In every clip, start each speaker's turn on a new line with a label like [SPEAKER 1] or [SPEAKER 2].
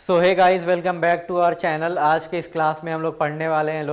[SPEAKER 1] So hey guys, welcome back to our channel. आज के इस क्लास में हम लोग पढ़ने वाले हैं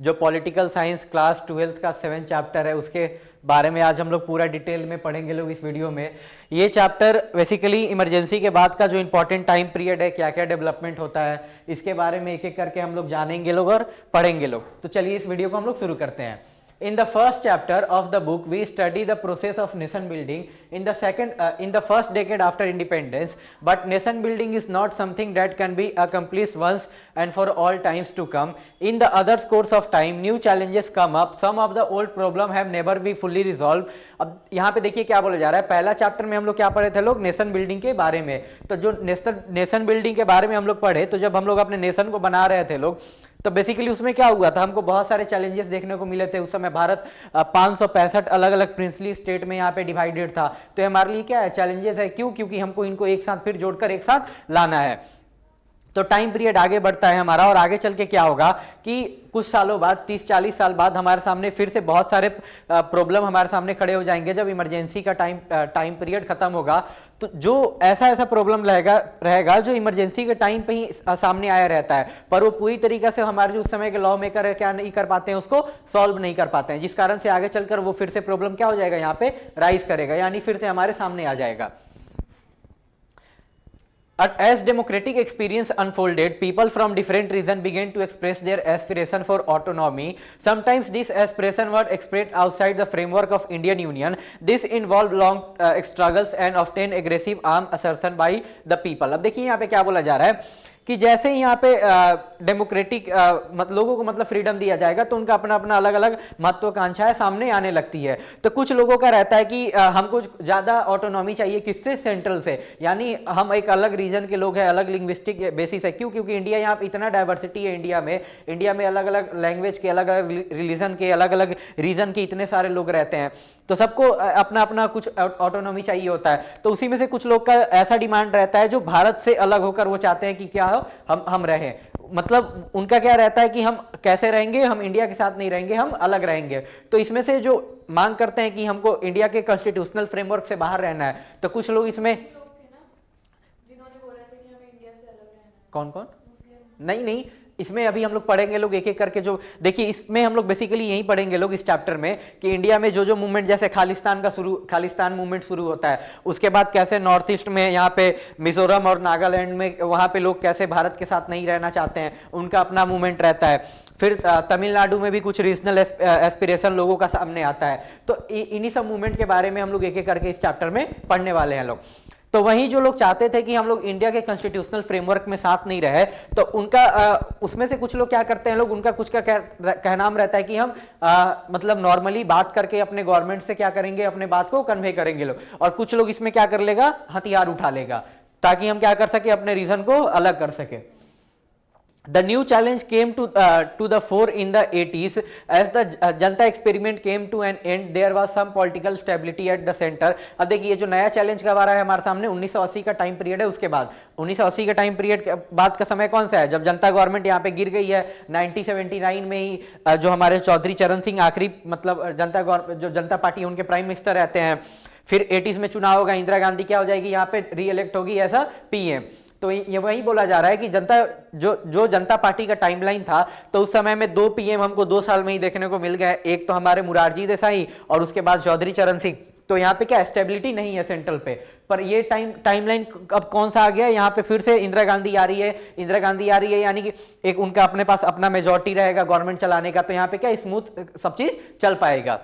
[SPEAKER 1] जो पॉलिटिकल साइंस क्लास 12th का 7th चैप्टर है, उसके बारे में आज हम लोग पूरा डिटेल में पढ़ेंगे इस वीडियो में। ये चैप्टर बेसिकली इमरजेंसी के बाद का जो इंपॉर्टेंट टाइम पीरियड है, क्या क्या डेवलपमेंट होता है, इसके बारे में एक एक करके हम लोग जानेंगे और पढ़ेंगे। तो चलिए इस वीडियो को हम लोग शुरू करते हैं। In the first chapter of the book, we study the process of nation building in the first decade after independence. But nation building is not something that can be accomplished once and for all times to come. In the other course of time, new challenges come up. Some of the old problem have never been fully resolved. अब यहाँ पे देखिए क्या बोला जा रहा है। पहला चैप्टर में हम लोग क्या पढ़े थे नेशन बिल्डिंग के बारे में। तो जो नेशन बिल्डिंग के बारे में हम लोग पढ़े, तो जब हम लोग अपने नेशन को बना रहे थे तो बेसिकली उसमें क्या हुआ था, हमको बहुत सारे चैलेंजेस देखने को मिले थे। उस समय भारत 565 अलग अलग प्रिंसली स्टेट में यहाँ पे डिवाइडेड था। तो हमारे लिए क्या है, चैलेंजेस है। क्यों? क्योंकि हमको इनको एक साथ फिर जोड़कर एक साथ लाना है। तो टाइम पीरियड आगे बढ़ता है हमारा, और आगे चल के क्या होगा कि कुछ सालों बाद, 30-40 साल बाद हमारे सामने फिर से बहुत सारे प्रॉब्लम हमारे सामने खड़े हो जाएंगे। जब इमरजेंसी का टाइम पीरियड खत्म होगा, तो जो ऐसा प्रॉब्लम रहेगा जो इमरजेंसी के टाइम पे ही सामने आया रहता है, पर वो पूरी तरीके से हमारे जो उस समय के लॉ मेकर है क्या नहीं कर पाते हैं, उसको सॉल्व नहीं कर पाते हैं, जिस कारण से आगे चलकर वो फिर से प्रॉब्लम क्या हो जाएगा, यहाँ पे राइज करेगा, यानी फिर से हमारे सामने आ जाएगा। As democratic experience unfolded, people from different regions began to express their aspiration for autonomy. Sometimes these aspirations were expressed outside the framework of Indian Union. This involved long struggles and often aggressive armed assertion by the people. अब देखिए यहाँ पे क्या बोला जा रहा है कि जैसे ही यहाँ पे डेमोक्रेटिक लोगों को फ्रीडम दिया जाएगा, तो उनका अपना अपना अलग अलग महत्वाकांक्षाएं सामने आने लगती है। तो कुछ लोगों का रहता है कि हमको ज़्यादा ऑटोनॉमी चाहिए, किससे? सेंट्रल से, यानी हम एक अलग रीजन के लोग हैं, अलग लिंग्विस्टिक बेसिस है। क्यों? क्योंकि इंडिया यहाँ पे इतना डाइवर्सिटी है। इंडिया में अलग अलग लैंग्वेज के, अलग अलग रिलीजन के, अलग अलग रीजन के इतने सारे लोग रहते हैं, तो सबको अपना अपना कुछ ऑटोनॉमी चाहिए होता है। तो उसी में से कुछ लोग का ऐसा डिमांड रहता है जो भारत से अलग होकर वो चाहते हैं कि क्या हो, हम रहें। उनका क्या रहता है कि हम कैसे रहेंगे, हम इंडिया के साथ नहीं रहेंगे, हम अलग रहेंगे। तो इसमें से जो मांग करते हैं कि हमको इंडिया के कॉन्स्टिट्यूशनल फ्रेमवर्क से बाहर रहना है, तो कुछ लोग इसमें जिन्होंने बोला था कि हमें इंडिया से अलग रहना है। कौन कौन? नहीं, इसमें अभी हम लोग पढ़ेंगे एक एक करके। जो देखिए, इसमें हम लोग बेसिकली यही पढ़ेंगे इस चैप्टर में कि इंडिया में जो मूवमेंट, जैसे खालिस्तान मूवमेंट शुरू होता है, उसके बाद कैसे नॉर्थ ईस्ट में, यहाँ पे मिजोरम और नागालैंड में, वहाँ पे लोग कैसे भारत के साथ नहीं रहना चाहते हैं, उनका अपना मूवमेंट रहता है। फिर तमिलनाडु में भी कुछ रीजनल एस्पिरेशन लोगों का सामने आता है। तो इन्हीं सब मूवमेंट के बारे में हम लोग एक एक करके इस चैप्टर में पढ़ने वाले हैं तो वहीं जो लोग चाहते थे कि हम लोग इंडिया के कॉन्स्टिट्यूशनल फ्रेमवर्क में साथ नहीं रहे, तो उनका उसमें से कुछ लोग क्या करते हैं, उनका कुछ का कहनाम रहता है कि हम नॉर्मली बात करके अपने गवर्नमेंट से क्या करेंगे, अपने बात को कन्वे करेंगे और कुछ लोग इसमें क्या कर लेगा, हथियार उठा लेगा, ताकि हम क्या कर सके, अपने रीजन को अलग कर सके। The new challenge came to the fore in the 80s as the Janata experiment came to an end. There was some political stability at the center. अब देखिए जो नया चैलेंज कब आ रहा है हमारे सामने, 1980 का टाइम पीरियड है। उसके बाद 1980 का टाइम पीरियड के बाद का समय कौन सा है, जब जनता गवर्नमेंट यहाँ पे गिर गई है। 1979 में ही जो हमारे चौधरी चरण सिंह आखिरी जो जनता पार्टी उनके प्राइम मिनिस्टर रहते हैं। फिर 80s में चुनाव होगा, इंदिरा गांधी क्या हो जाएगी, यहाँ पे री इलेक्ट होगी एज PM। तो ये वही बोला जा रहा है कि जो जनता पार्टी का टाइमलाइन था, तो उस समय में 2 PM हमको 2 साल में ही देखने को मिल गए। एक तो हमारे मुरारजी देसाई और उसके बाद चौधरी चरण सिंह। तो यहाँ पे क्या स्टेबिलिटी नहीं है सेंट्रल पे, पर ये टाइमलाइन अब कौन सा आ गया, यहाँ पे फिर से इंदिरा गांधी आ रही है, यानी कि एक उनका अपने पास अपना मेजोरिटी रहेगा गवर्नमेंट चलाने का। तो यहाँ पे क्या स्मूथ सब चीज चल पाएगा।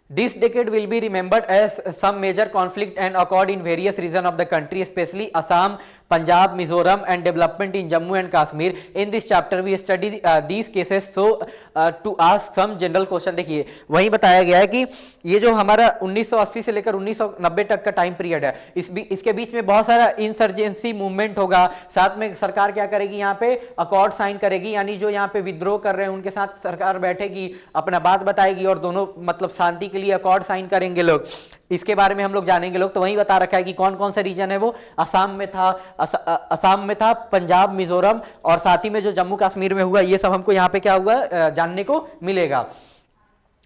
[SPEAKER 1] This decade will be remembered as some major conflict and occurred in various regions of the country, especially Assam, Punjab, Mizoram, and development in Jammu and Kashmir. In this chapter, we study these cases so to ask some general question. देखिए वही बताया गया है कि ये जो हमारा 1980 से लेकर 1990 तक का टाइम पीरियड है, इसके बीच में बहुत सारा इंसर्जेंसी मूवमेंट होगा। साथ में सरकार क्या करेगी, यहाँ पे अकॉर्ड साइन करेगी, यानी जो यहाँ पे विद्रोह कर रहे हैं उनके साथ सरकार बैठेगी, अपना बात बताएगी और दोनों शांति के लिए अकॉर्ड साइन करेंगे लोग। इसके बारे में हम लोग जानेंगे तो वही बता रखा है कि कौन कौन सा रीजन है वो। असम में था, पंजाब, मिजोरम और साथ ही में जो जम्मू कश्मीर में हुआ, ये सब हमको यहाँ पे क्या हुआ जानने को मिलेगा।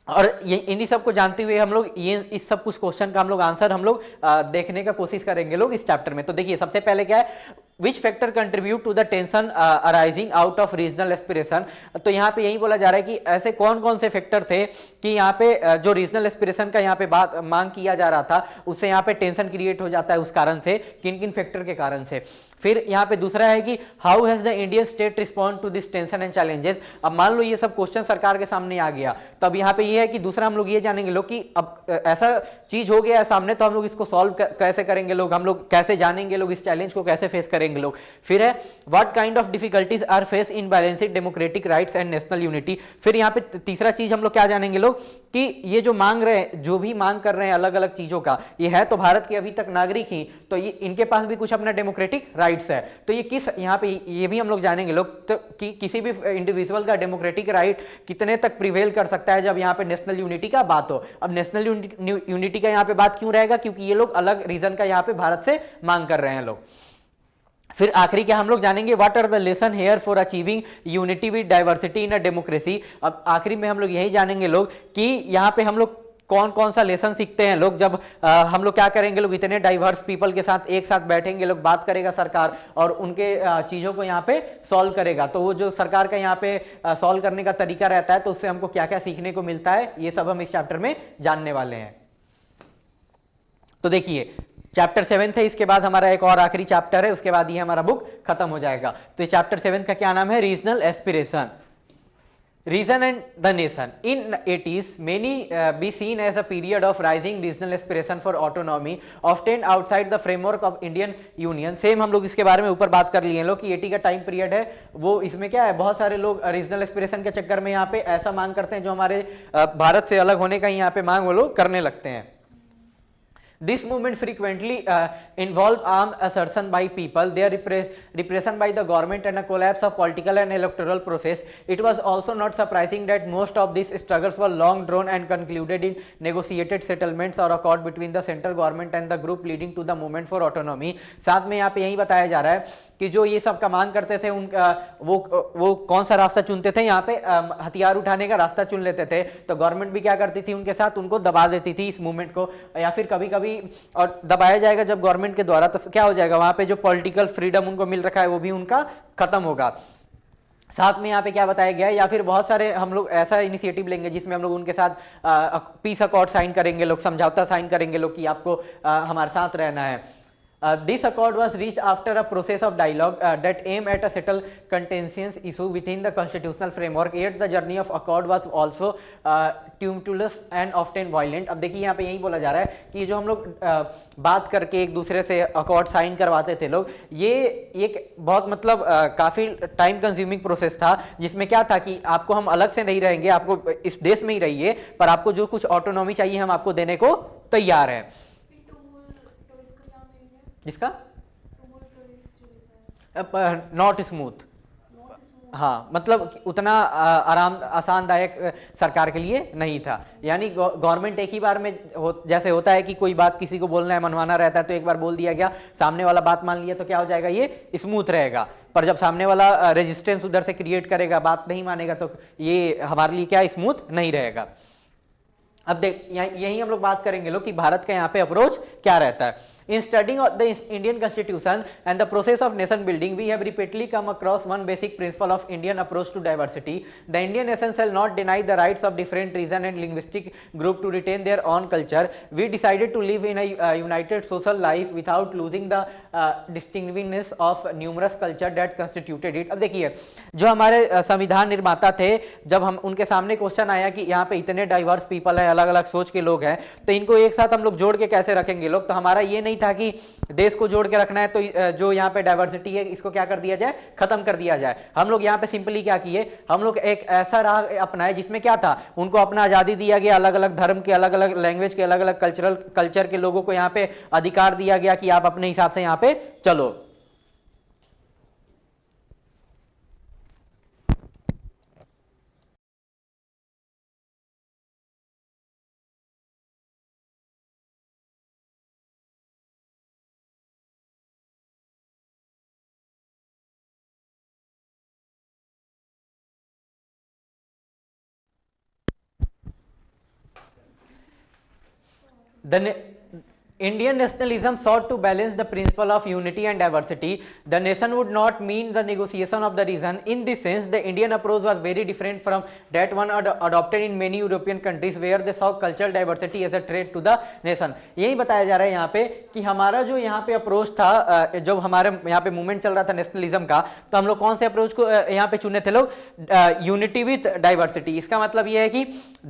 [SPEAKER 1] और ये इन्हीं सब को जानते हुए हम लोग ये इस सब कुछ क्वेश्चन का हम लोग आंसर देखने का कोशिश करेंगे इस चैप्टर में। तो देखिए सबसे पहले क्या है, which factor contribute to the tension arising out of regional aspiration. तो यहाँ पे यही बोला जा रहा है कि ऐसे कौन कौन से फैक्टर थे कि यहाँ पे जो रीजनल एस्पिरेशन का यहाँ पे बात मांग किया जा रहा था उससे यहाँ पे टेंशन क्रिएट हो जाता है, उस कारण से, किन किन फैक्टर के कारण से। फिर यहाँ पे दूसरा है कि how has the Indian state respond to this tension and challenges. अब मान लो ये सब क्वेश्चन सरकार के सामने आ गया, तो अब यहाँ पे ये है कि दूसरा हम लोग ये जानेंगे लोग कि अब ऐसा चीज हो गया है सामने, तो हम लोग इसको सॉल्व कैसे करेंगे लोग, हम लोग कैसे जानेंगे लोग इस चैलेंज को कैसे फेस करेंगे लोग। फिर है what kind of difficulties are face in balancing democratic rights and national unity. फिर यहाँ पे तीसरा चीज हम लोग क्या जानेंगे लोग कि ये जो मांग रहे हैं, जो भी मांग कर रहे हैं अलग अलग चीजों का, ये है तो भारत के अभी तक नागरिक ही, तो ये इनके पास भी कुछ अपना डेमोक्रेटिक राइट्स है, तो ये किस यहाँ पे ये भी हम लोग जानेंगे लोग, तो कि किसी भी इंडिविजुअल का डेमोक्रेटिक राइट कितने तक प्रिवेल कर सकता है जब यहाँ पे नेशनल यूनिटी का बात हो। अब नेशनल यूनिटी का यहाँ पे बात क्यों रहेगा, क्योंकि ये लोग अलग रीजन का यहाँ पे भारत से मांग कर रहे हैं लोग। फिर आखिरी क्या हम लोग जानेंगे, what are the lesson here for achieving unity with diversity in a democracy. अब आखिरी में हम लोग यही जानेंगे लोग कि यहाँ पे हम लोग कौन कौन सा लेसन सीखते हैं लोग जब हम लोग क्या करेंगे लोग, इतने डाइवर्स पीपल के साथ एक साथ बैठेंगे लोग, बात करेगा सरकार और उनके चीज़ों को यहाँ पे सॉल्व करेगा, तो वो जो सरकार का यहाँ पे सॉल्व करने का तरीका रहता है, तो उससे हमको क्या क्या सीखने को मिलता है, ये सब हम इस चैप्टर में जानने वाले हैं। तो देखिए चैप्टर 7 है, इसके बाद हमारा एक और आखिरी चैप्टर है, उसके बाद ये हमारा बुक खत्म हो जाएगा। तो ये चैप्टर 7 का क्या नाम है, regional aspiration, region and the nation. In 80s many be seen as a period of rising regional aspiration for autonomy often outside the framework of Indian Union। Same हम लोग इसके बारे में ऊपर बात कर लिए हैं लोग कि 80 का टाइम पीरियड है, वो इसमें क्या है, बहुत सारे लोग रीजनल एस्पिरेशन के चक्कर में यहाँ पे ऐसा मांग करते हैं जो हमारे भारत से अलग होने का यहाँ पे मांग वो लोग करने लगते हैं। This movement frequently involve armed assertion by people, their repression by the government and a collapse of political and electoral process. It was also not surprising that most of these struggles were long drawn and concluded in negotiated settlements or accord between the central government and the group leading to the movement for autonomy। साथ में यहाँ पे यही बताया जा रहा है कि जो ये सब का मांग करते थे उनका वो कौन सा रास्ता चुनते थे, यहाँ पे हथियार उठाने का रास्ता चुन लेते थे, तो गवर्नमेंट भी क्या करती थी उनके साथ, उनको दबा देती थी इस मूवमेंट को, या फिर कभी कभी और दबाया जाएगा जब गवर्नमेंट के द्वारा, तो क्या हो जाएगा, वहां पे जो पॉलिटिकल फ्रीडम उनको मिल रखा है वो भी उनका खत्म होगा। साथ में यहाँ पे क्या बताया गया है, या फिर बहुत सारे हम लोग ऐसा इनिशिएटिव लेंगे जिसमें हम लोग उनके साथ पीस अकॉर्ड साइन करेंगे लोग, समझौता साइन करेंगे लोग कि आपको हमारे साथ रहना है। This accord was reached after a process of dialogue that aimed at a settle contentious issue within the constitutional framework. Yet the journey of accord was also tumultuous and often violent। अब देखिए यहाँ पे यही बोला जा रहा है कि जो हम लोग बात करके एक दूसरे से अकॉर्ड साइन करवाते थे लोग, ये एक बहुत मतलब काफ़ी टाइम कंज्यूमिंग प्रोसेस था, जिसमें क्या था कि आपको हम अलग से नहीं रहेंगे, आपको इस देश में ही रहिए, पर आपको जो कुछ ऑटोनॉमी चाहिए हम आपको देने को तैयार हैं। जिसका नॉट स्मूथ, हाँ मतलब उतना आराम आसानदायक सरकार के लिए नहीं था। यानी गवर्नमेंट एक ही बार में जैसे होता है कि कोई बात किसी को बोलना है, मनवाना रहता है, तो एक बार बोल दिया गया, सामने वाला बात मान लिया, तो क्या हो जाएगा, ये स्मूथ रहेगा। पर जब सामने वाला रेजिस्टेंस उधर से क्रिएट करेगा, बात नहीं मानेगा, तो ये हमारे लिए क्या स्मूथ नहीं रहेगा। अब देख यही हम लोग बात करेंगे लोग कि भारत का यहाँ पे अप्रोच क्या रहता है। In studying the Indian Constitution and the process of nation building, we have repeatedly come across one basic principle of Indian approach to diversity. The Indian nation shall not deny the rights of different region and linguistic group to retain their own culture. We decided to live in a united social life without losing the distinctiveness of numerous culture that constituted it। अब देखिए जो हमारे संविधान निर्माता थे, जब हम उनके सामने क्वेश्चन आया कि यहाँ पे इतने डाइवर्स पीपल हैं, अलग अलग सोच के लोग हैं, तो इनको एक साथ हम लोग जोड़ के कैसे रखेंगे लोग, तो हमारा ये नहीं था कि देश को जोड़ के रखना है, तो जो यहाँ पे डाइवर्सिटी है इसको क्या कर दिया जाए, खत्म कर दिया जाए। हम लोग यहाँ पे सिंपली क्या किए, हम लोग एक ऐसा राह अपनाए जिसमें क्या था, उनको अपना आजादी दिया गया, अलग अलग धर्म के, अलग अलग लैंग्वेज के, अलग अलग कल्चर के लोगों को यहाँ पे अधिकार दिया गया कि आप अपने हिसाब से यहाँ पे चलो। Indian nationalism sought to balance the principle of unity and diversity. The nation would not mean the negotiation of the region. In this sense, the Indian approach was very different from that one adopted in many European countries where they saw cultural diversity as a threat to the nation. यही बताया जा रहा है यहाँ पे कि हमारा जो यहाँ पे अप्रोच था, जब हमारे यहाँ पे मूवमेंट चल रहा था नेशनलिज्म का, तो हम लोग कौन से अप्रोच को यहाँ पे चुने थे लोग? Unity with diversity. इसका मतलब ये है कि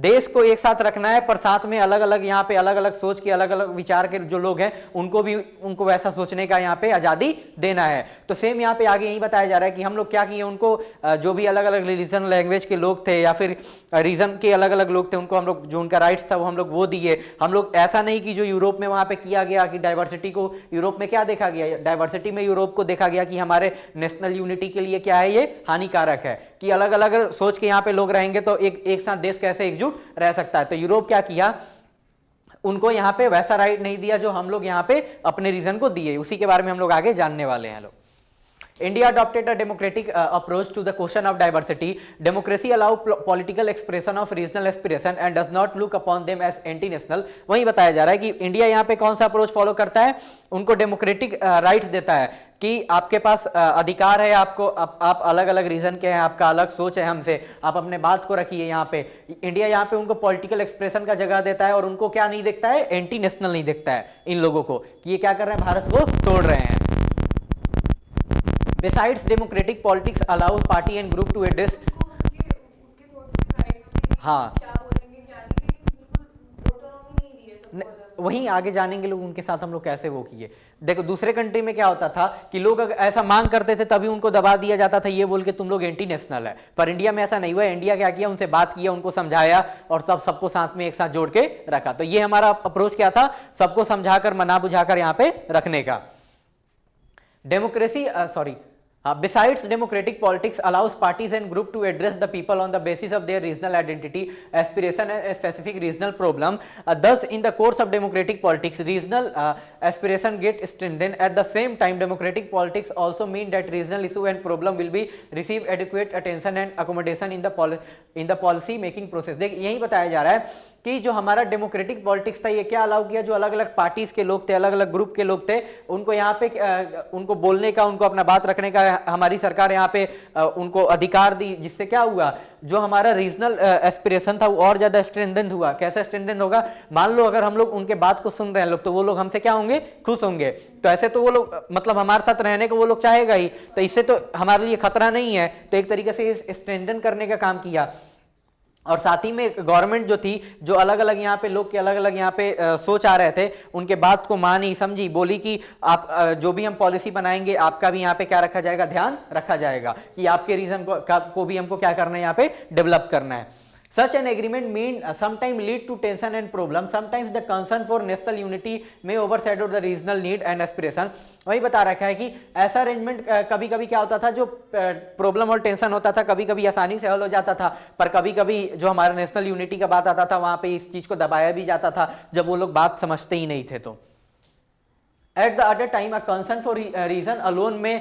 [SPEAKER 1] देश को एक साथ रखना है, पर साथ में अलग अलग यहाँ पे अलग अलग सोच के अलग अलग विचार के जो लोग हैं उनको वैसा सोचने का यहाँ पे आजादी देना है। तो सेम यहाँ पे आगे यही बताया जा रहा है कि हम लोग क्या किए, उनको जो भी अलग अलग रिलीजन लैंग्वेज के लोग थे या फिर रीजन के अलग अलग लोग थे, उनको हम लोग जो उनका राइट्स था वो हम लोग वो दिए। हम लोग ऐसा नहीं कि जो यूरोप में वहां पे किया गया कि डाइवर्सिटी को यूरोप में क्या देखा गया, डाइवर्सिटी में यूरोप को देखा गया कि हमारे नेशनल यूनिटी के लिए क्या है, ये हानिकारक है कि अलग अलग सोच के यहाँ पे लोग रहेंगे तो एक साथ देश कैसे एकजुट रह सकता है। तो यूरोप क्या किया, उनको यहाँ पे वैसा राइट नहीं दिया जो हम लोग यहाँ पे अपने रीजन को दिए। उसी के बारे में हम लोग आगे जानने वाले हैं। लोग India adopted a democratic approach to the question of diversity. Democracy allows political expression of regional aspiration and does not look upon them as anti-national. वही बताया जा रहा है कि इंडिया यहाँ पे कौन सा अप्रोच फॉलो करता है, उनको डेमोक्रेटिक राइट्स देता है कि आपके पास अधिकार है, आपको आप अलग अलग रीजन के हैं, आपका अलग सोच है हमसे, आप अपने बात को रखिए। यहाँ पे इंडिया यहाँ पे उनको पॉलिटिकल एक्सप्रेशन का जगह देता है और उनको क्या नहीं देखता है, एंटी नेशनल नहीं देखता है इन लोगों को कि ये क्या कर रहे हैं, भारत को तोड़ रहे हैं। Besides, democratic politics allows party and group to address. हाँ, वहीं आगे जानेंगे लोग उनके साथ हम लोग कैसे वो किए। देखो दूसरे कंट्री में क्या होता था कि लोग अगर ऐसा मांग करते थे तभी उनको दबा दिया जाता था ये बोल के तुम लोग एंटी नेशनल है, पर इंडिया में ऐसा नहीं हुआ। इंडिया क्या किया, उनसे बात किया, उनको समझाया और तब सबको साथ में एक साथ जोड़ के रखा। तो ये हमारा अप्रोच क्या था, सबको समझाकर मना बुझाकर यहाँ पे रखने का। Democracy besides, democratic politics allows parties and groups to address the people on the basis of their regional identity, aspiration and a specific regional problem. Thus, in the course of democratic politics, regional aspiration get strengthened. At the same time, democratic politics also mean that regional issue and problem will be receive adequate attention and accommodation in the policy making process. देख यही बताया जा रहा है कि जो हमारा democratic politics था ये क्या अलाउ किया, जो अलग अलग पार्टीज के लोग थे, अलग अलग ग्रुप के लोग थे, उनको यहाँ पे उनको बोलने का, उनको अपना बात रखने का हमारी सरकार यहाँ पे उनको अधिकार दी, जिससे क्या हुआ, जो हमारा रीजनल एस्पिरेशन था वो और ज्यादा स्ट्रेंथन हुआ। कैसे स्ट्रेंथन होगा, मान लो अगर हम लोग उनके बात को सुन रहे हैं लोग, तो वो लोग हमसे क्या होंगे, खुश होंगे। तो ऐसे तो वो लोग मतलब हमारे साथ रहने को वो लोग चाहेगा ही, तो इससे तो हमारे लिए खतरा नहीं है। तो एक तरीके से स्ट्रेंथन करने का काम किया। और साथ ही में गवर्नमेंट जो थी, जो अलग अलग यहाँ पे लोग के अलग अलग यहाँ पे सोच आ रहे थे, उनके बात को मानी, समझी, बोली कि आप जो भी हम पॉलिसी बनाएंगे आपका भी यहाँ पे क्या रखा जाएगा, ध्यान रखा जाएगा कि आपके रीजन को भी हमको क्या करना है, यहाँ पे डेवलप करना है। Such an agreement sometimes lead to tension and problem. Sometimes the concern for national unity may overshadow the regional need and aspiration. वही बता रखा है कि ऐसा अरेंजमेंट कभी कभी क्या होता था, जो प्रॉब्लम और टेंशन होता था कभी कभी आसानी से हल हो जाता था, पर कभी कभी जो हमारा नेशनल यूनिटी का बात आता था वहां पे इस चीज को दबाया भी जाता था जब वो लोग बात समझते ही नहीं थे। तो at the other time, a concern for reason alone may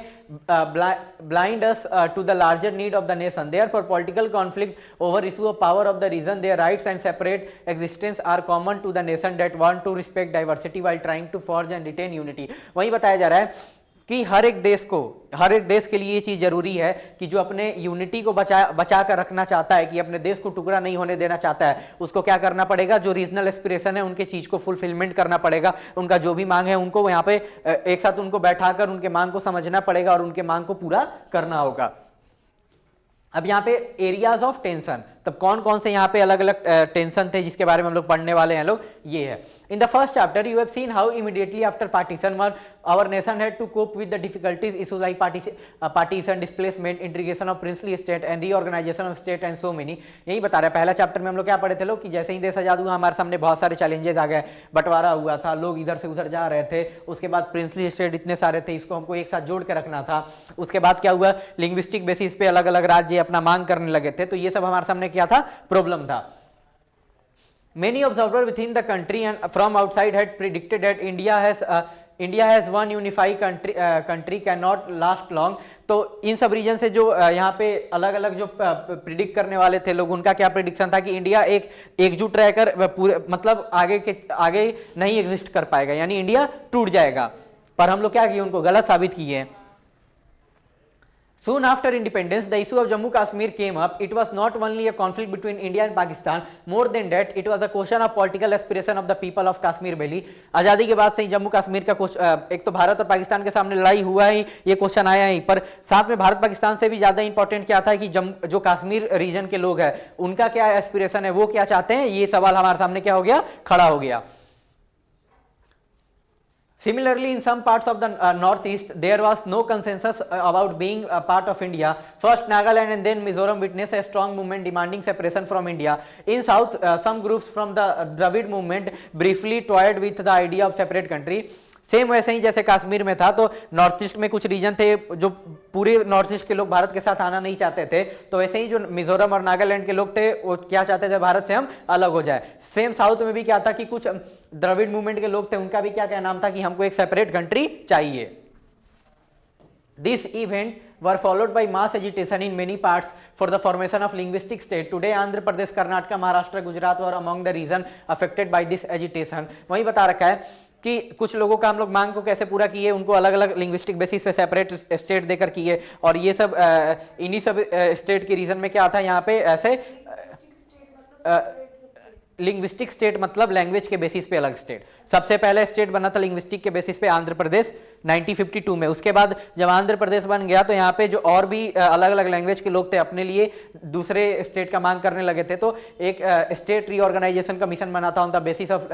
[SPEAKER 1] blind us to the larger need of the nation. Therefore, political conflict over issue of power of the region, their rights and separate existence are common to the nation that want to respect diversity while trying to forge and retain unity. वही बताया जा रहा है कि हर एक देश के लिए ये चीज जरूरी है कि जो अपने यूनिटी को बचा कर रखना चाहता है, कि अपने देश को टुकड़ा नहीं होने देना चाहता है, उसको क्या करना पड़ेगा, जो रीजनल एस्पिरेशन है उनके चीज को फुलफिलमेंट करना पड़ेगा। उनका जो भी मांग है उनको यहाँ पे एक साथ उनको बैठाकर उनके मांग को समझना पड़ेगा और उनके मांग को पूरा करना होगा। अब यहाँ पे एरियाज ऑफ टेंशन, तब कौन कौन से यहाँ पे अलग अलग टेंशन थे जिसके बारे में हम लोग पढ़ने वाले हैं लोग, ये है। In the first chapter you have seen how immediately after partition our nation had to cope with the difficulties issues like partition, displacement, integration of princely state and reorganisation of state and so many. यही बता रहा है। पहला chapter में हम लोग क्या पढ़े थे लोग कि जैसे ही देश आजाद हुआ हमारे सामने बहुत सारे चैलेंजेस आ गए, बंटवारा हुआ था, लोग इधर से उधर जा रहे थे, उसके बाद प्रिंसली स्टेट इतने सारे थे, इसको हमको एक साथ जोड़ के रखना था। उसके बाद क्या हुआ, लिंग्विस्टिक बेसिस पे अलग अलग राज्य अपना मांग करने लगे थे, तो ये सब हमारे सामने क्या था, प्रॉब्लम था। Many observers within the country and from outside had predicted that India has one unified country can not last long. तो इन सब रीजन से जो यहाँ पे अलग अलग जो प्रिडिक्ट करने वाले थे लोग, उनका क्या प्रिडिक्शन था कि इंडिया एक एकजुट रहकर पूरे मतलब आगे नहीं एग्जिस्ट कर पाएगा, यानी इंडिया टूट जाएगा। पर हम लोग क्या किए, उनको गलत साबित किए। Soon after independence, the issue of Jammu Kashmir came up. It was not only a conflict between India and Pakistan. More than that, it was a question of political aspiration of the people of Kashmir Valley. आज़ादी के बाद से ही जम्मू कश्मीर का एक तो भारत और पाकिस्तान के सामने लड़ाई हुआ ही, ये क्वेश्चन आया ही, पर साथ में भारत पाकिस्तान से भी ज़्यादा इंपॉर्टेंट क्या था कि जो कश्मीर रीजन के लोग हैं उनका क्या एस्पिरेशन है, वो क्या चाहते हैं, ये सवाल हमारे सामने क्या हो गया, खड़ा हो गया। Similarly, in some parts of the northeast, there was no consensus about being a part of India. First, Nagaland and then Mizoram witnessed a strong movement demanding separation from India. In south, some groups from the Dravid movement briefly toyed with the idea of separate country. Same वैसे ही जैसे कश्मीर में था, तो north east में कुछ reason थे जो पूरे नॉर्थ ईस्ट के लोग भारत के साथ आना नहीं चाहते थे, तो वैसे ही जो मिजोरम और नागालैंड के लोग थे वो क्या चाहते थे, भारत से हम अलग हो जाए। सेम साउथ में भी क्या था कि कुछ द्रविड़ मूवमेंट के लोग थे, उनका भी क्या नाम था कि हमको एक सेपरेट कंट्री चाहिए। This event were followed by mass agitation in many parts for the formation of linguistic state. Today Andhra Pradesh, Karnataka, Maharashtra, Gujarat were among the region affected by this agitation. वहीं बता रखा है कि कुछ लोगों का हम लोग मांग को कैसे पूरा किए, उनको अलग अलग लिंग्विस्टिक बेसिस पे सेपरेट स्टेट देकर किए, और ये सब इन्हीं सब स्टेट के रीजन में क्या था, यहाँ पे ऐसे लिंग्विस्टिक स्टेट मतलब लैंग्वेज के बेसिस पे अलग स्टेट। सबसे पहले स्टेट बना था लिंग्विस्टिक के बेसिस पे आंध्र प्रदेश 1952 में। उसके बाद जब आंध्र प्रदेश बन गया तो यहाँ पे जो और भी अलग अलग लैंग्वेज के लोग थे अपने लिए दूसरे स्टेट का मांग करने लगे थे, तो एक स्टेट रीऑर्गेनाइजेशन का मिशन बना था on the basis of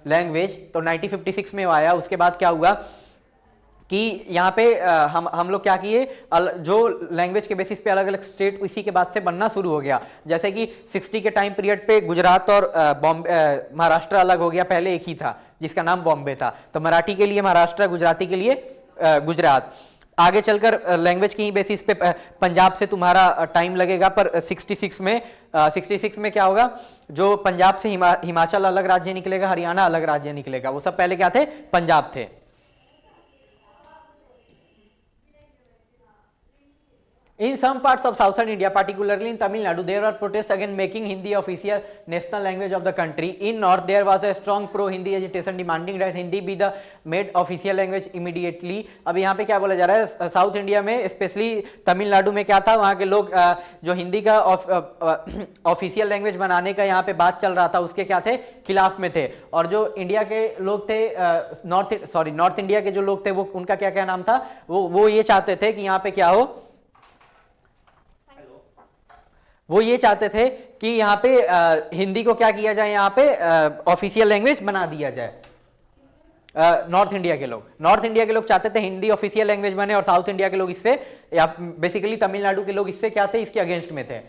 [SPEAKER 1] language, तो 1956 में आया। उसके बाद क्या हुआ कि यहाँ पे हम लोग क्या किए, जो लैंग्वेज के बेसिस पे अलग अलग स्टेट इसी के बाद से बनना शुरू हो गया। जैसे कि 60 के टाइम पीरियड पे गुजरात और महाराष्ट्र अलग हो गया, पहले एक ही था जिसका नाम बॉम्बे था, तो मराठी के लिए महाराष्ट्र, गुजराती के लिए गुजरात। आगे चलकर लैंग्वेज की बेसिस पे पंजाब से तुम्हारा टाइम लगेगा, पर 66 में क्या होगा, जो पंजाब से हिमाचल अलग राज्य निकलेगा, हरियाणा अलग राज्य निकलेगा। वो सब पहले क्या थे, पंजाब थे। In some parts of southern India, particularly in Tamil Nadu, there were protests against making Hindi official national language of the country. In north, there was a strong pro-Hindi agitation demanding that Hindi be the made official language immediately. अब यहाँ पे क्या बोला जा रहा है, south India में specially Tamil Nadu में क्या था, वहाँ के लोग जो हिंदी का ऑफिशियल लैंग्वेज बनाने का यहाँ पे बात चल रहा था, उसके क्या थे, खिलाफ में थे। और जो इंडिया के लोग थे, नॉर्थ इंडिया के जो लोग थे, वो उनका क्या नाम था, वो ये चाहते थे कि यहाँ पे क्या हो, वो ये चाहते थे कि यहाँ पे हिंदी को क्या किया जाए, यहाँ पे ऑफिशियल लैंग्वेज बना दिया जाए। नॉर्थ इंडिया के लोग चाहते थे हिंदी ऑफिशियल लैंग्वेज बने, और साउथ इंडिया के लोग इससे, या बेसिकली तमिलनाडु के लोग इससे क्या थे, इसके अगेंस्ट में थे।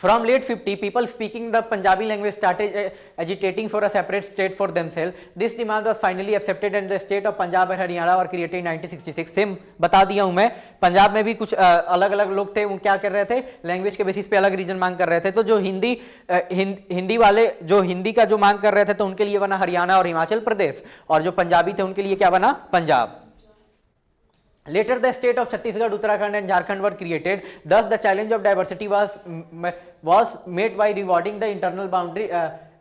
[SPEAKER 1] From late 50, people speaking the Punjabi language started agitating for a separate state for themselves. This demand was finally accepted and the state of Punjab and Haryana were created in 1966. Same बता दिया हूं मैं, पंजाब में भी कुछ अलग अलग लोग थे, वो क्या कर रहे थे, लैंग्वेज के बेसिस पे अलग रीजन मांग कर रहे थे। तो जो हिंदी वाले जो हिंदी का जो मांग कर रहे थे, तो उनके लिए बना हरियाणा और हिमाचल प्रदेश, और जो पंजाबी थे उनके लिए क्या बना, Punjab. Later, the state of Chhattisgarh, Uttarakhand, and Jharkhand were created. Thus, the challenge of diversity was made by rewarding the internal boundary,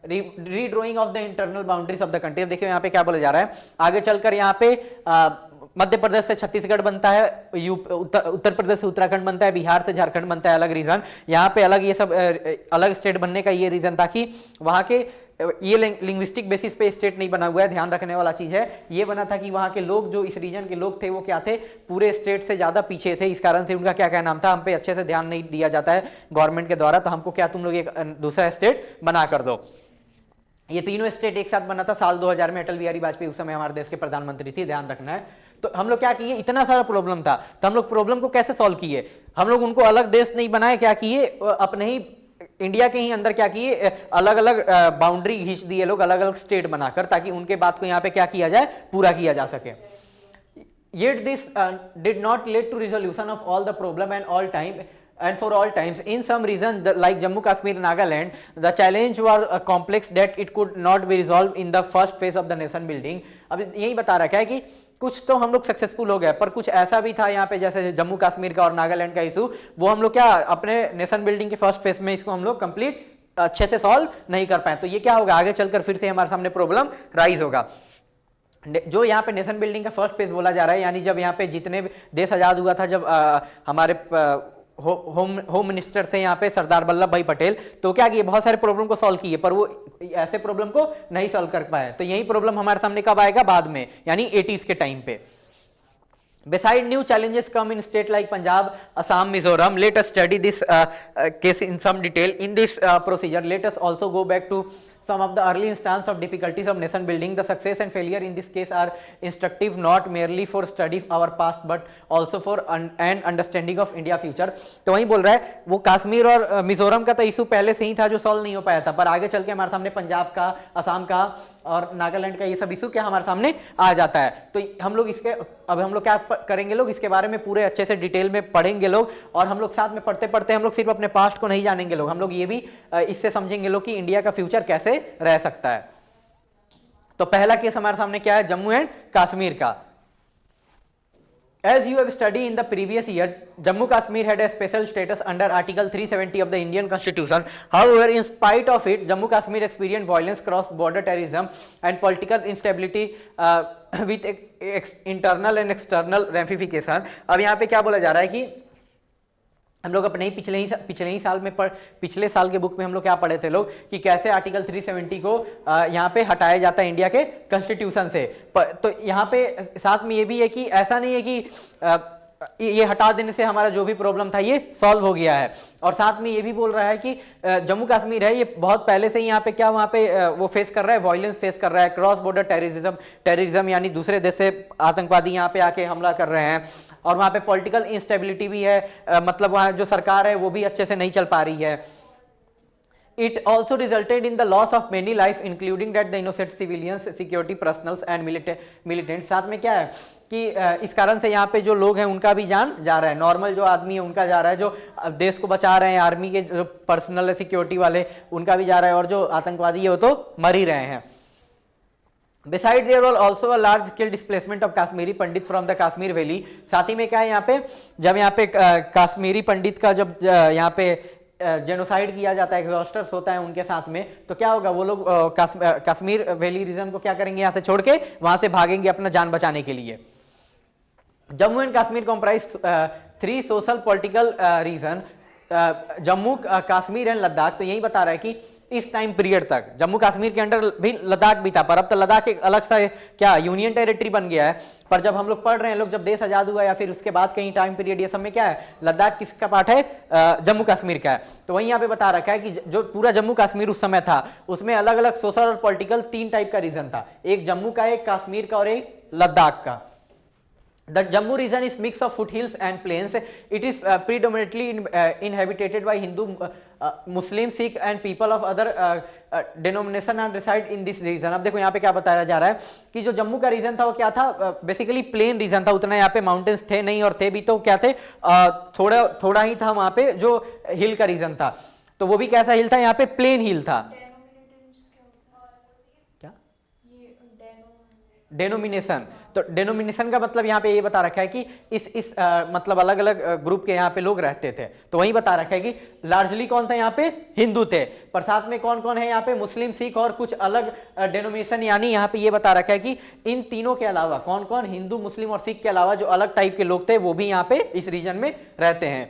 [SPEAKER 1] redrawing of the internal boundaries of the country. देखिए यहाँ पे क्या बोला जा रहा है, आगे चलकर यहाँ पे मध्य प्रदेश से छत्तीसगढ़ बनता है, उत्तर प्रदेश से उत्तराखंड बनता है, बिहार से झारखंड बनता है, अलग रीजन। यहाँ पे अलग ये सब अलग स्टेट बनने का ये रीजन था कि वहाँ के ये लिंग्विस्टिक बेसिस पे स्टेट नहीं बना हुआ है, ध्यान रखने वाला चीज है। ये बना था कि वहाँ के लोग, जो इस रीजन के लोग थे, वो क्या थे, पूरे स्टेट से ज्यादा पीछे थे, इस कारण से उनका क्या नाम था, हम पे अच्छे से ध्यान नहीं दिया जाता है गवर्नमेंट के द्वारा, तो हमको क्या, तुम लोग एक दूसरा स्टेट बना कर दो। ये तीनों स्टेट एक साथ बना था साल 2000 में, अटल बिहारी वाजपेयी उस समय हमारे देश के प्रधानमंत्री थे, ध्यान रखना है। तो हम लोग क्या किए, इतना सारा प्रॉब्लम था, तो हम लोग प्रॉब्लम को कैसे सॉल्व किए, हम लोग उनको अलग देश नहीं बनाए, क्या किए, अपने ही इंडिया के ही अंदर क्या किए, अलग अलग बाउंड्री खींच दिए लोग, अलग अलग स्टेट बनाकर, ताकि उनके बात को यहाँ पे क्या किया जाए, पूरा किया जा सके। Yet this did not lead to resolution of all the problem and all time. and for all times. In some region like Jammu Kashmir, Nagaland, the challenge were complex that it could not be resolved in the first phase of the nation building. अब यही बता रखा है कि कुछ तो हम लोग सक्सेसफुल हो गए, पर कुछ ऐसा भी था यहाँ पे जैसे जम्मू कश्मीर का और नागालैंड का इशू, वो हम लोग क्या अपने नेशन बिल्डिंग के फर्स्ट फेज में इसको हम लोग कंप्लीट अच्छे से सॉल्व नहीं कर पाए। तो ये क्या होगा, आगे चलकर फिर से हमारे सामने प्रॉब्लम राइज होगा। जो यहाँ पे नेशन बिल्डिंग का फर्स्ट फेज बोला जा रहा है, यानी जब यहाँ पे जितने देश आजाद हुआ था, जब हमारे होम मिनिस्टर थे यहाँ पे सरदार वल्लभ भाई पटेल, तो क्या किए, बहुत सारे प्रॉब्लम को सॉल्व किए, पर वो ऐसे प्रॉब्लम को नहीं सॉल्व कर पाए। तो यही प्रॉब्लम हमारे सामने कब आएगा, बाद में, यानी 80s के टाइम पे। Beside new challenges come in state like Punjab, Assam, Mizoram. Let us study this case in some detail. In this procedure, let us also go back to some of the early instances of difficulties of nation building. The success and failure in this case are instructive not merely for study of our past but also for an understanding of India future. तो वही बोल रहा है, वो कश्मीर और मिजोरम का तो issue पहले से ही था जो सॉल्व नहीं हो पाया था, पर आगे चल के हमारे सामने पंजाब का, असम का और नागालैंड का ये सब इशू क्या हमारे सामने आ जाता है। तो हम लोग इसके अब हम लोग क्या करेंगे, लोग इसके बारे में पूरे अच्छे से डिटेल में पढ़ेंगे लोग, और हम लोग साथ में पढ़ते पढ़ते हम लोग सिर्फ अपने पास्ट को नहीं जानेंगे लोग, हम लोग ये भी इससे समझेंगे लोग कि इंडिया का फ्यूचर कैसे रह सकता है। तो पहला केस हमारे सामने क्या है, जम्मू एंड कश्मीर का। As you have studied in the previous year, Jammu Kashmir had a special status under Article 370 of the Indian Constitution. However, in spite of it, Jammu Kashmir experienced violence, cross-border terrorism, and political instability with internal and external ramification. अब यहाँ पे क्या बोला जा रहा है कि हम लोग अपने ही पिछले ही साल में पिछले साल के बुक में हम लोग क्या पढ़े थे लोग कि कैसे आर्टिकल 370 को यहाँ पे हटाया जाता है इंडिया के कॉन्स्टिट्यूशन से। तो यहाँ पे साथ में ये भी है कि ऐसा नहीं है कि ये हटा देने से हमारा जो भी प्रॉब्लम था ये सॉल्व हो गया है, और साथ में ये भी बोल रहा है कि जम्मू कश्मीर है ये बहुत पहले से ही यहाँ पे क्या वहाँ पे वो फेस कर रहा है, वायलेंस फेस कर रहा है, क्रॉस बॉर्डर टेररिज्म यानी दूसरे देश से आतंकवादी यहाँ पे आके हमला कर रहे हैं, और वहाँ पे पॉलिटिकल इंस्टेबिलिटी भी है, मतलब वहाँ जो सरकार है वो भी अच्छे से नहीं चल पा रही है। It also resulted in the loss of many life, including that the innocent civilians, security personnel and militants. साथ में क्या है कि इस कारण से यहाँ पे जो लोग हैं उनका भी जान जा रहा है, नॉर्मल जो आदमी है उनका जा रहा है, जो देश को बचा रहे हैं, आर्मी के जो पर्सनल है सिक्योरिटी वाले उनका भी जा रहा है, और जो आतंकवादी है वो तो मर ही रहे हैं। Besides, there was also a large scale displacement of Kashmiri Pandit from the Kashmir Valley. साथ ही में क्या है यहाँ पे, जब यहाँ पे कश्मीरी पंडित का जब यहाँ पे जेनोसाइड किया जाता है, एग्जॉस्टर्स होता है उनके साथ में, तो क्या होगा, वो लोग कश्मीर वैली रीजन को क्या करेंगे, यहाँ से छोड़ के वहां से भागेंगे अपना जान बचाने के लिए। Jammu and Kashmir comprise 3 social political region, Jammu Kashmir and Ladakh. तो यही बता रहा है कि इस टाइम पीरियड तक जम्मू कश्मीर के अंडर भी लद्दाख भी था, पर अब तो लद्दाख एक अलग सा क्या यूनियन टेरिटरी बन गया है। पर जब हम लोग पढ़ रहे हैं लोग, जब देश आजाद हुआ या फिर उसके बाद कहीं टाइम पीरियड, ये सब में क्या है, लद्दाख किसका पार्ट है, जम्मू कश्मीर का है। तो वहीं यहाँ पे बता रखा है कि जो पूरा जम्मू कश्मीर उस समय था उसमें अलग अलग सोशल और पॉलिटिकल 3 टाइप का रीजन था, एक जम्मू का, एक कश्मीर का और एक लद्दाख का। The Jammu region is mix of foothills and plains. It is predominantly inhabited by Hindu, Muslim, Sikh and people of other denomination and reside in this region. अब देखो यहाँ पे क्या बताया जा रहा है कि जो जम्मू का रीजन था वो क्या था, बेसिकली प्लेन रीजन था, उतना यहाँ पे माउंटेन्स थे नहीं, और थे भी तो क्या थे, थोड़ा ही था वहाँ पे जो हिल का रीजन था। तो वो भी कैसा हिल था, यहाँ पे प्लेन हिल था। डेनोमिनेशन, तो डेनोमिनेशन का मतलब यहाँ पे ये बता रखा है कि इस मतलब अलग अलग ग्रुप के यहाँ पे लोग रहते थे। तो वही बता रखा है कि लार्जली कौन था यहाँ पे, हिंदू थे, पर साथ में कौन कौन है यहाँ पे, मुस्लिम, सिख और कुछ अलग डेनोमिनेशन। यानी यहाँ पे ये बता रखा है कि इन तीनों के अलावा कौन कौन, हिंदू, मुस्लिम और सिख के अलावा जो अलग टाइप के लोग थे वो भी यहाँ पे इस रीजन में रहते हैं।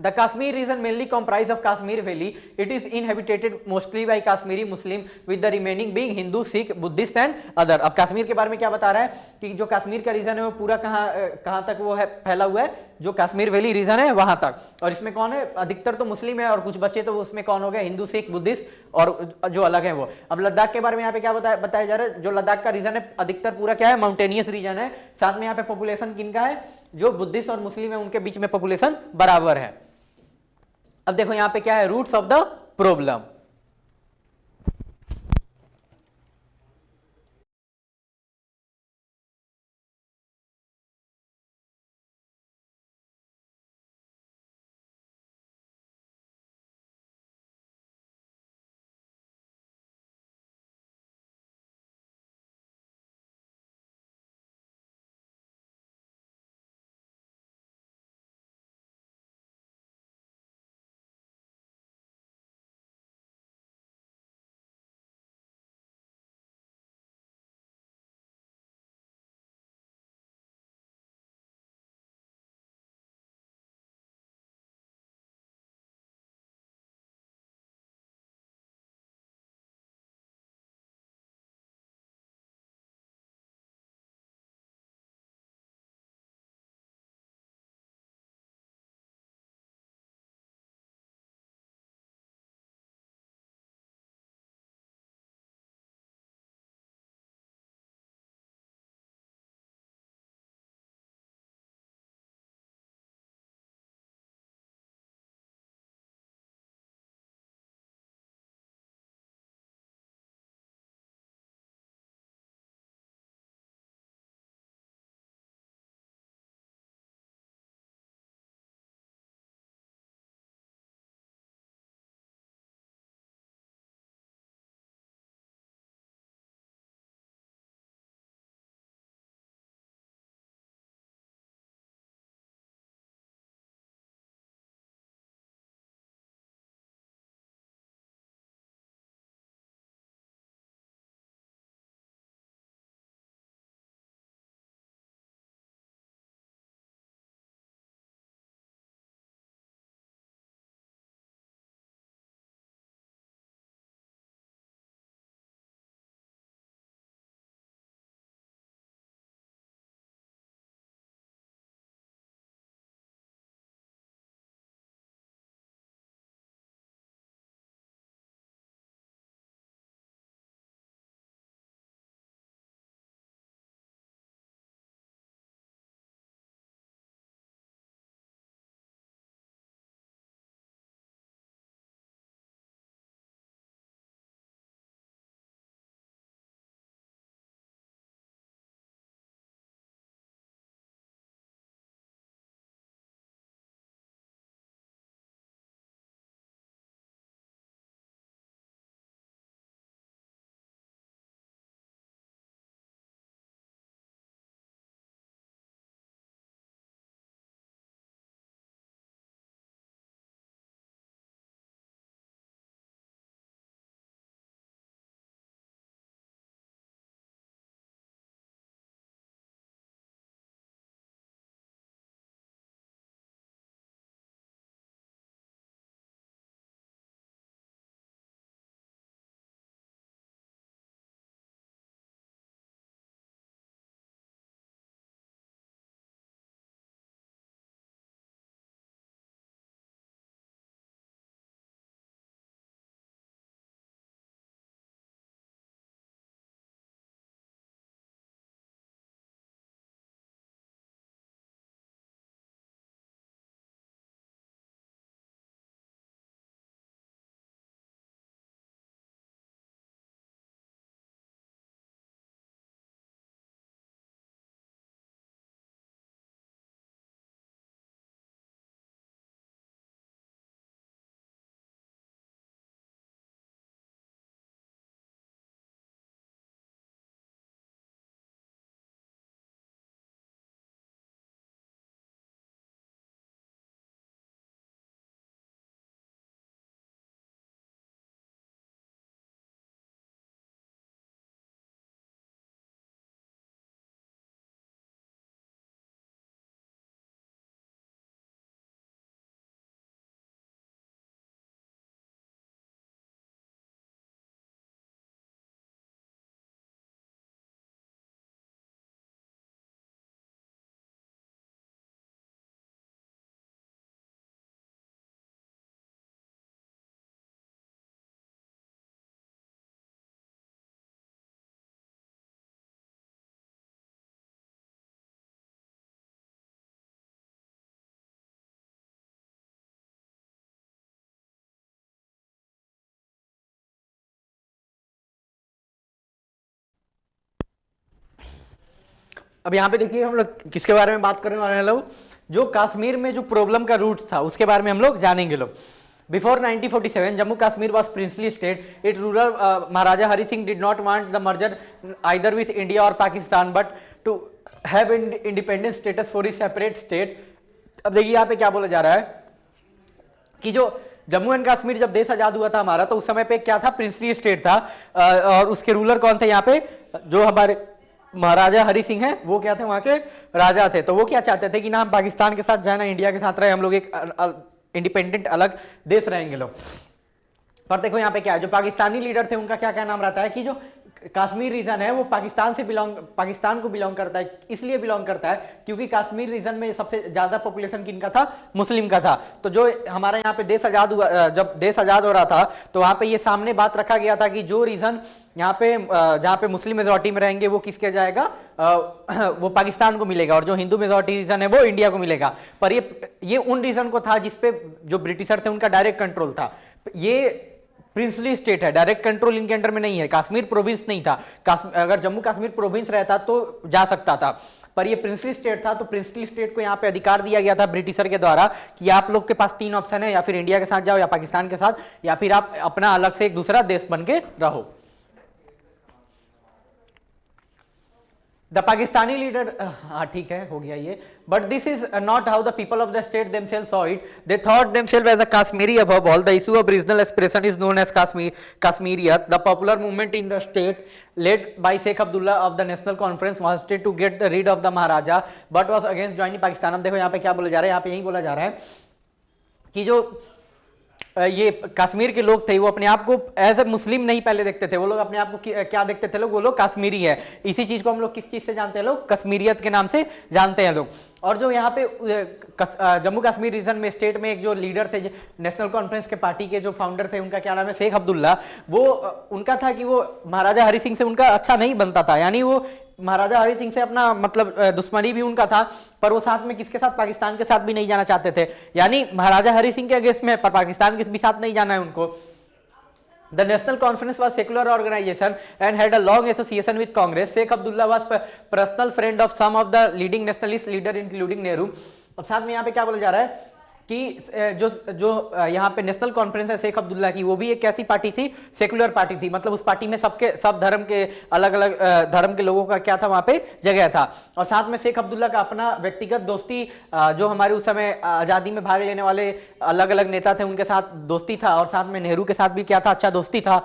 [SPEAKER 1] The Kashmir region mainly comprised of Kashmir Valley. It is inhabited mostly by Kashmiri Muslim, with the remaining being Hindu, Sikh, Buddhist and other. अब कश्मीर के बारे में क्या बता रहा है कि जो कश्मीर का रीजन है वो पूरा कहाँ तक वो है फैला हुआ है, जो कश्मीर वैली रीजन है वहां तक, और इसमें कौन है, अधिकतर तो मुस्लिम है और कुछ बच्चे तो उसमें कौन हो गए, हिंदू, सिख, बुद्धिस्ट और जो अलग है वो। अब लद्दाख के बारे में यहाँ पे क्या बताया जा रहा है, जो लद्दाख का रीजन है अधिकतर पूरा क्या है, माउंटेनियस रीजन है। साथ में यहाँ पे पॉपुलेशन किनका है, जो बुद्धिस्ट और मुस्लिम है उनके बीच में पॉपुलेशन बराबर है। अब देखो यहाँ पे क्या है, रूट्स ऑफ द प्रॉब्लम। अब यहाँ पे देखिए हम लोग किसके बारे में बात करने वाले हैं लोग, जो कश्मीर में जो प्रॉब्लम का रूट था उसके बारे में हम लोग जानेंगे लोग। Before 1947, Jammu Kashmir was princely state. Its ruler Maharaja Hari Singh did not want the merger either with India or Pakistan, but to have independent status for a separate state. अब देखिए यहाँ पे क्या बोला जा रहा है कि जो जम्मू एंड कश्मीर जब देश आजाद हुआ था हमारा, तो उस समय पे क्या था, प्रिंसली स्टेट था, और उसके रूलर कौन थे यहाँ पे, जो हमारे महाराजा हरि सिंह हैं, वो क्या थे, वहां के राजा थे। तो वो क्या चाहते थे कि ना हम पाकिस्तान के साथ जाए ना इंडिया के साथ रहे, हम लोग एक इंडिपेंडेंट अलग देश रहेंगे लोग। पर देखो यहाँ पे क्या है, जो पाकिस्तानी लीडर थे उनका क्या क्या नाम रहता है कि जो कश्मीर रीजन है वो पाकिस्तान को बिलोंग करता है। इसलिए बिलोंग करता है क्योंकि कश्मीर रीजन में सबसे ज्यादा पॉपुलेशन किनका था, मुस्लिम का था। तो जो हमारा यहाँ पे देश आजाद हुआ, जब देश आजाद हो रहा था तो वहां पे ये सामने बात रखा गया था कि जो रीजन यहाँ पे जहाँ पे मुस्लिम मेजोरिटी में रहेंगे वो किसके जाएगा, वो पाकिस्तान को मिलेगा, और जो हिंदू मेजोरिटी रीजन है वो इंडिया को मिलेगा। पर ये उन रीजन को था जिसपे जो ब्रिटिशर थे उनका डायरेक्ट कंट्रोल था। ये प्रिंसली स्टेट है, डायरेक्ट कंट्रोल इनके अंडर में नहीं है, कश्मीर प्रोविंस नहीं था। अगर जम्मू कश्मीर प्रोविंस रहता तो जा सकता था, पर ये प्रिंसली स्टेट था। तो प्रिंसली स्टेट को यहाँ पे अधिकार दिया गया था ब्रिटिशर के द्वारा कि आप लोग के पास 3 ऑप्शन है, या फिर इंडिया के साथ जाओ, या पाकिस्तान के साथ, या फिर आप अपना अलग से एक दूसरा देश बन के रहो। द पाकिस्तानी लीडर, हाँ ठीक है, हो गया ये, but this is not how the people of the state themselves saw it. They thought themselves as a Kashmiri above all. The issue of regional aspiration is known as Kashmiriyat. The popular movement in the state led by Sheikh Abdullah of the National Conference wanted to get rid of the Maharaja but was against joining Pakistan। अब देखो यहाँ पे क्या बोला जा रहा है, यहाँ पे यही बोला जा रहा है कि जो ये कश्मीर के लोग थे वो अपने आप को एज ए मुस्लिम नहीं पहले देखते थे, वो लोग अपने आप को क्या देखते थे लोग, वो लोग कश्मीरी है। इसी चीज को हम लोग किस चीज से जानते हैं लोग, कश्मीरियत के नाम से जानते हैं लोग। और जो यहाँ पे जम्मू कश्मीर रीजन में स्टेट में एक जो लीडर थे नेशनल कॉन्फ्रेंस के पार्टी के जो फाउंडर थे, उनका क्या नाम है, शेख अब्दुल्ला। वो उनका था कि वो महाराजा हरि सिंह से उनका अच्छा नहीं बनता था, यानी वो महाराजा हरि सिंह से अपना मतलब दुश्मनी भी उनका था, पर वो साथ में किसके साथ, पाकिस्तान के साथ भी नहीं जाना चाहते थे। यानी महाराजा हरि सिंह के अगेंस्ट में, पर पाकिस्तान के भी साथ नहीं जाना है उनको। The National Conference was secular organization and had a long association with Congress. Sheikh Abdullah was personal friend of some of the leading nationalist leader including Nehru। अब साथ में यहाँ पे क्या बोला जा रहा है कि जो यहाँ पे नेशनल कॉन्फ्रेंस है शेख अब्दुल्ला की, वो भी एक कैसी पार्टी थी, सेकुलर पार्टी थी। मतलब उस पार्टी में सब धर्म के अलग अलग धर्म के लोगों का क्या था, वहां पे जगह था। और साथ में शेख अब्दुल्ला का अपना व्यक्तिगत दोस्ती, जो हमारे उस समय आजादी में भाग लेने वाले अलग अलग नेता थे उनके साथ दोस्ती था, और साथ में नेहरू के साथ भी क्या था, अच्छा दोस्ती था।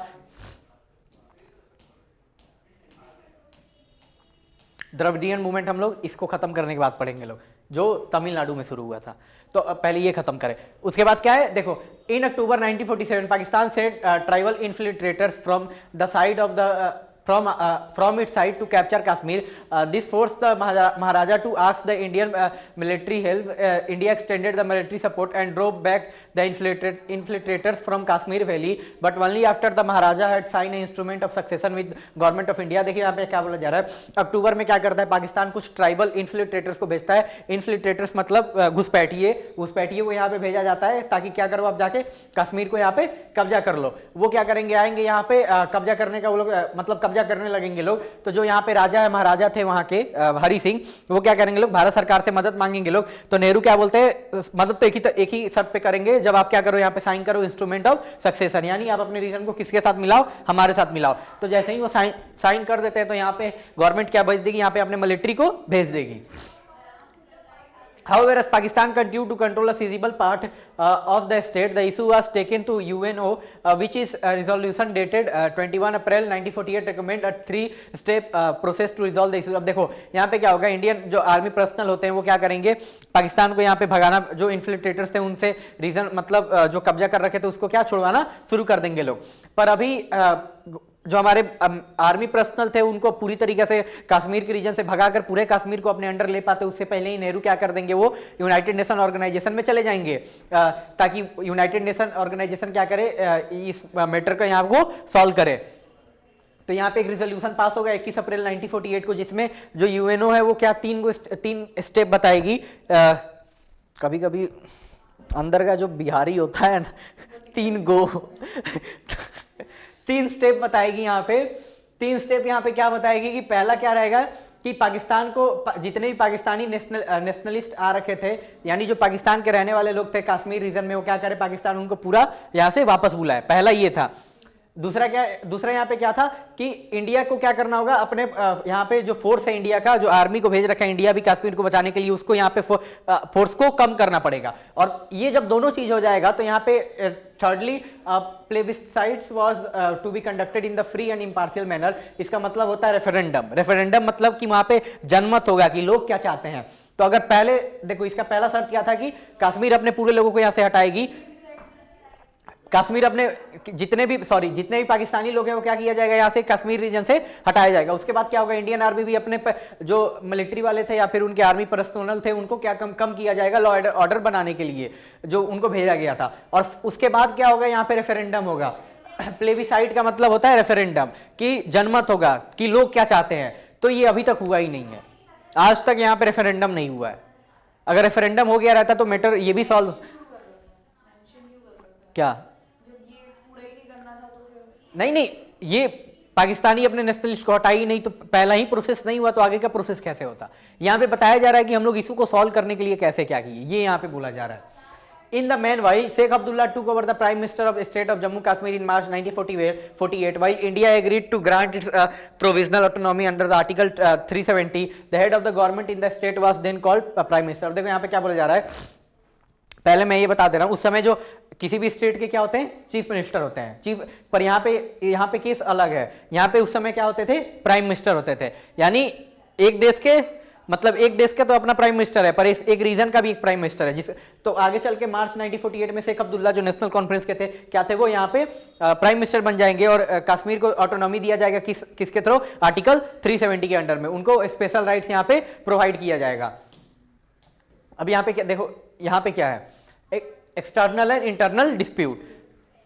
[SPEAKER 1] द्रविडियन मूवमेंट हम लोग इसको खत्म करने के बाद पढ़ेंगे लोग, जो तमिलनाडु में शुरू हुआ था। तो पहले ये खत्म करें, उसके बाद क्या है देखो। In October 1947 Pakistan sent tribal infiltrators from the side of the from its side to capture Kashmir. This forced the Maharaja to ask the Indian military help. India extended the military support and drove back the infiltrators from Kashmir Valley, but only after the Maharaja had signed an instrument of succession with government of India। देखिए यहाँ पे क्या बोला जा रहा है, अक्टूबर में क्या करता है पाकिस्तान, कुछ ट्राइबल इन्फिल्ट्रेटर्स को भेजता है। इन्फिल्ट्रेटर्स मतलब घुसपैठिए को यहाँ पे भेजा जाता है ताकि क्या करो, आप जाके कश्मीर को यहाँ पे कब्जा कर लो। वो क्या करेंगे, आएंगे यहाँ पे कब्जा करने का, वो लोग मतलब कब्जा करने लगेंगे लोग। तो जो यहाँ पे राजा है, महाराजा थे वहां के हरि सिंह, वो क्या करेंगे लोग, भारत सरकार से मदद मांगेंगे लोग। तो नेहरू क्या बोलते हैं, मदद तो एक ही शर्त पे करेंगे, जब आप क्या करो, यहाँ पे साइन करो इंस्ट्रूमेंट ऑफ सक्सेशन, यानी आप अपने रीजन को किसके साथ मिलाओ, हमारे साथ मिलाओ। तो जैसे ही वो साइन कर देते हैं तो यहाँ पे गवर्नमेंट क्या भेज देगी, यहाँ पे अपने मिलिट्री को भेज देगी। However, as Pakistan continued to control a sizable part of the state, the issue was taken to UNO, which is a resolution dated 21 April 1948 recommend a 3-step process to resolve the issue। अब देखो यहाँ पे क्या होगा, Indian जो army personnel होते हैं वो क्या करेंगे, पाकिस्तान को यहाँ पे भगाना, जो इन्फिल्ट्रेटर्स थे उनसे रीजन मतलब जो कब्जा कर रखे थे उसको क्या छुड़वाना शुरू कर देंगे लोग। पर अभी जो हमारे आर्मी पर्सनल थे उनको पूरी तरीके से कश्मीर के रीजन से भगाकर पूरे कश्मीर को अपने अंडर ले पाते, उससे पहले ही नेहरू क्या कर देंगे, वो यूनाइटेड नेशन ऑर्गेनाइजेशन में चले जाएंगे, ताकि यूनाइटेड नेशन ऑर्गेनाइजेशन क्या करे, इस मैटर को यहाँ को सॉल्व करे। तो यहाँ पे एक रिजोल्यूशन पास होगा 21 अप्रैल 1948 को, जिसमें जो यूएनओ है वो क्या तीन स्टेप बताएगी। कभी कभी अंदर का जो बिहारी होता है ना, 3 स्टेप बताएगी यहाँ पे। 3 स्टेप यहाँ पे क्या बताएगी कि पहला क्या रहेगा कि पाकिस्तान को जितने भी पाकिस्तानी नेशनलिस्ट आ रखे थे, यानी जो पाकिस्तान के रहने वाले लोग थे कश्मीर रीजन में, वो क्या करे, पाकिस्तान उनको पूरा यहां से वापस बुलाए। पहला ये था। दूसरा यहाँ पे क्या था कि इंडिया को क्या करना होगा, अपने यहाँ पे जो फोर्स है इंडिया का, जो आर्मी को भेज रखा है इंडिया भी कश्मीर को बचाने के लिए, उसको यहाँ पे फोर्स को कम करना पड़ेगा। और ये जब दोनों चीज हो जाएगा तो यहाँ पे thirdly plebiscites was to be conducted in the free and impartial manner. इसका मतलब होता है रेफरेंडम। रेफरेंडम मतलब कि वहां पे जनमत होगा कि लोग क्या चाहते हैं। तो अगर पहले देखो, इसका पहला शर्त क्या था कि कश्मीर अपने पूरे लोगों को यहां से हटाएगी, कश्मीर अपने जितने भी पाकिस्तानी लोग हैं वो क्या किया जाएगा, यहां से कश्मीर रीजन से हटाया जाएगा। उसके बाद क्या होगा, इंडियन आर्मी भी अपने जो मिलिट्री वाले थे या फिर उनके आर्मी पर्सनल थे उनको क्या कम किया जाएगा, लॉ ऑर्डर बनाने के लिए जो उनको भेजा गया था। और उसके बाद क्या होगा, यहाँ पे रेफरेंडम होगा। प्लेबिसाइट का मतलब होता है रेफरेंडम, कि जनमत होगा कि लोग क्या चाहते हैं। तो ये अभी तक हुआ ही नहीं है, आज तक यहाँ पे रेफरेंडम नहीं हुआ है। अगर रेफरेंडम हो गया रहता तो मैटर ये भी सॉल्व क्या नहीं, ये पाकिस्तानी अपने नेशनलिस्ट को हटाई नहीं तो पहला ही प्रोसेस नहीं हुआ तो आगे का प्रोसेस कैसे होता। यहां पे बताया जा रहा है कि हम लोग इशू को सॉल्व करने के लिए कैसे क्या किए, ये यहां पे बोला जा रहा है। In the meanwhile, Sheikh Abdullah took over the Prime Minister of the State of Jammu Kashmir in March 1948, while India agreed to grant its provisional autonomy under the Article 370. The head of the government in the state was then called Prime Minister. अब देखो यहाँ पे क्या बोला जा रहा है, पहले मैं ये बता दे रहा हूं, उस समय जो किसी भी स्टेट के क्या होते हैं, चीफ मिनिस्टर होते हैं, चीफ। पर यहाँ पे केस अलग है। यहाँ पे उस समय क्या होते थे, प्राइम मिनिस्टर होते थे। यानी एक देश के तो अपना प्राइम मिनिस्टर है, पर एक रीजन का भी एक प्राइम मिनिस्टर है। जिस तो आगे चल के मार्च 1948 में शेख अब्दुल्ला जो नेशनल कॉन्फ्रेंस के थे, क्या थे वो, यहाँ पे प्राइम मिनिस्टर बन जाएंगे और कश्मीर को ऑटोनॉमी दिया जाएगा किसके थ्रू, आर्टिकल 370 के अंडर में। उनको स्पेशल राइट्स यहाँ पे प्रोवाइड किया जाएगा। अब यहाँ पे क्या देखो, यहाँ पे क्या है, external and internal dispute.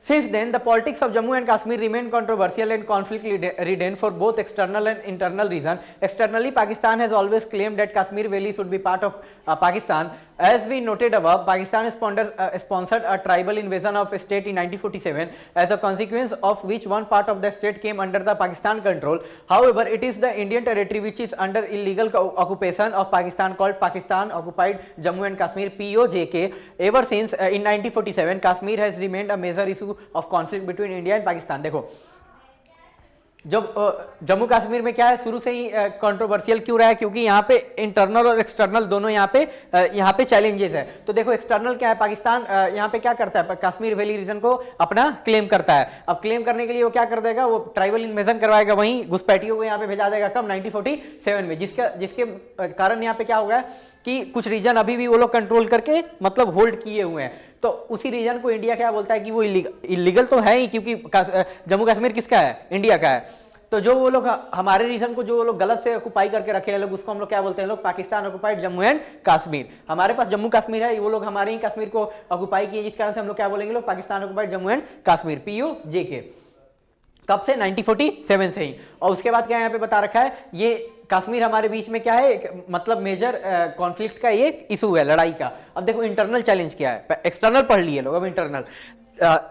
[SPEAKER 1] Since then, the politics of Jammu and Kashmir remain controversial and conflict ridden for both external and internal reasons. Externally, Pakistan has always claimed that Kashmir Valley should be part of Pakistan. As we noted above, Pakistan sponsored a tribal invasion of a state in 1947, as a consequence of which one part of the state came under the Pakistan control. However, it is the Indian territory which is under illegal occupation of Pakistan, called Pakistan Occupied Jammu and Kashmir (POJK). Ever since in 1947, Kashmir has remained a major issue of conflict between India and Pakistan. देखो, जब जम्मू कश्मीर में क्या है, शुरू से ही controversial क्यों रहा है, क्योंकि यहाँ पे इंटरनल और एक्सटर्नल दोनों यहाँ पे चैलेंजेस है। तो देखो, एक्सटर्नल क्या है, पाकिस्तान यहाँ पे क्या करता है, कश्मीर वैली रीजन को अपना क्लेम करता है। अब क्लेम करने के लिए वो क्या कर देगा, वो ट्राइबल इन्वेजन करवाएगा, वहीं घुसपैठियों को यहाँ पे भेजा देगा कब, 1947 में। जिसके कारण यहाँ पे क्या होगा कि कुछ रीजन अभी भी वो लोग कंट्रोल करके मतलब होल्ड किए हुए हैं। तो उसी रीजन को इंडिया क्या बोलता है कि वो इलीगल तो है ही, क्योंकि जम्मू कश्मीर किसका है, इंडिया का है। तो जो वो लोग हमारे रीजन को जो वो लोग गलत से ऑक्युपाई करके रखे हैं लोग, उसको हम लोग क्या बोलते हैं, लोग पाकिस्तान ऑक्युपाइड जम्मू एंड कश्मीर। हमारे पास जम्मू कश्मीर है, वो लोग हमारे ही कश्मीर को ऑक्युपाई किए, जिस कारण से हम लोग क्या बोलेंगे, लोग Pakistan occupied Jammu and Kashmir, POJK। कब से, 1947 से ही। और उसके बाद क्या यहाँ पे बता रखा है, ये कश्मीर हमारे बीच में क्या है, मतलब मेजर कॉन्फ्लिक्ट का ये इशू है, लड़ाई का। अब देखो इंटरनल चैलेंज क्या है, एक्सटर्नल पढ़ लिए लोग, अब internal.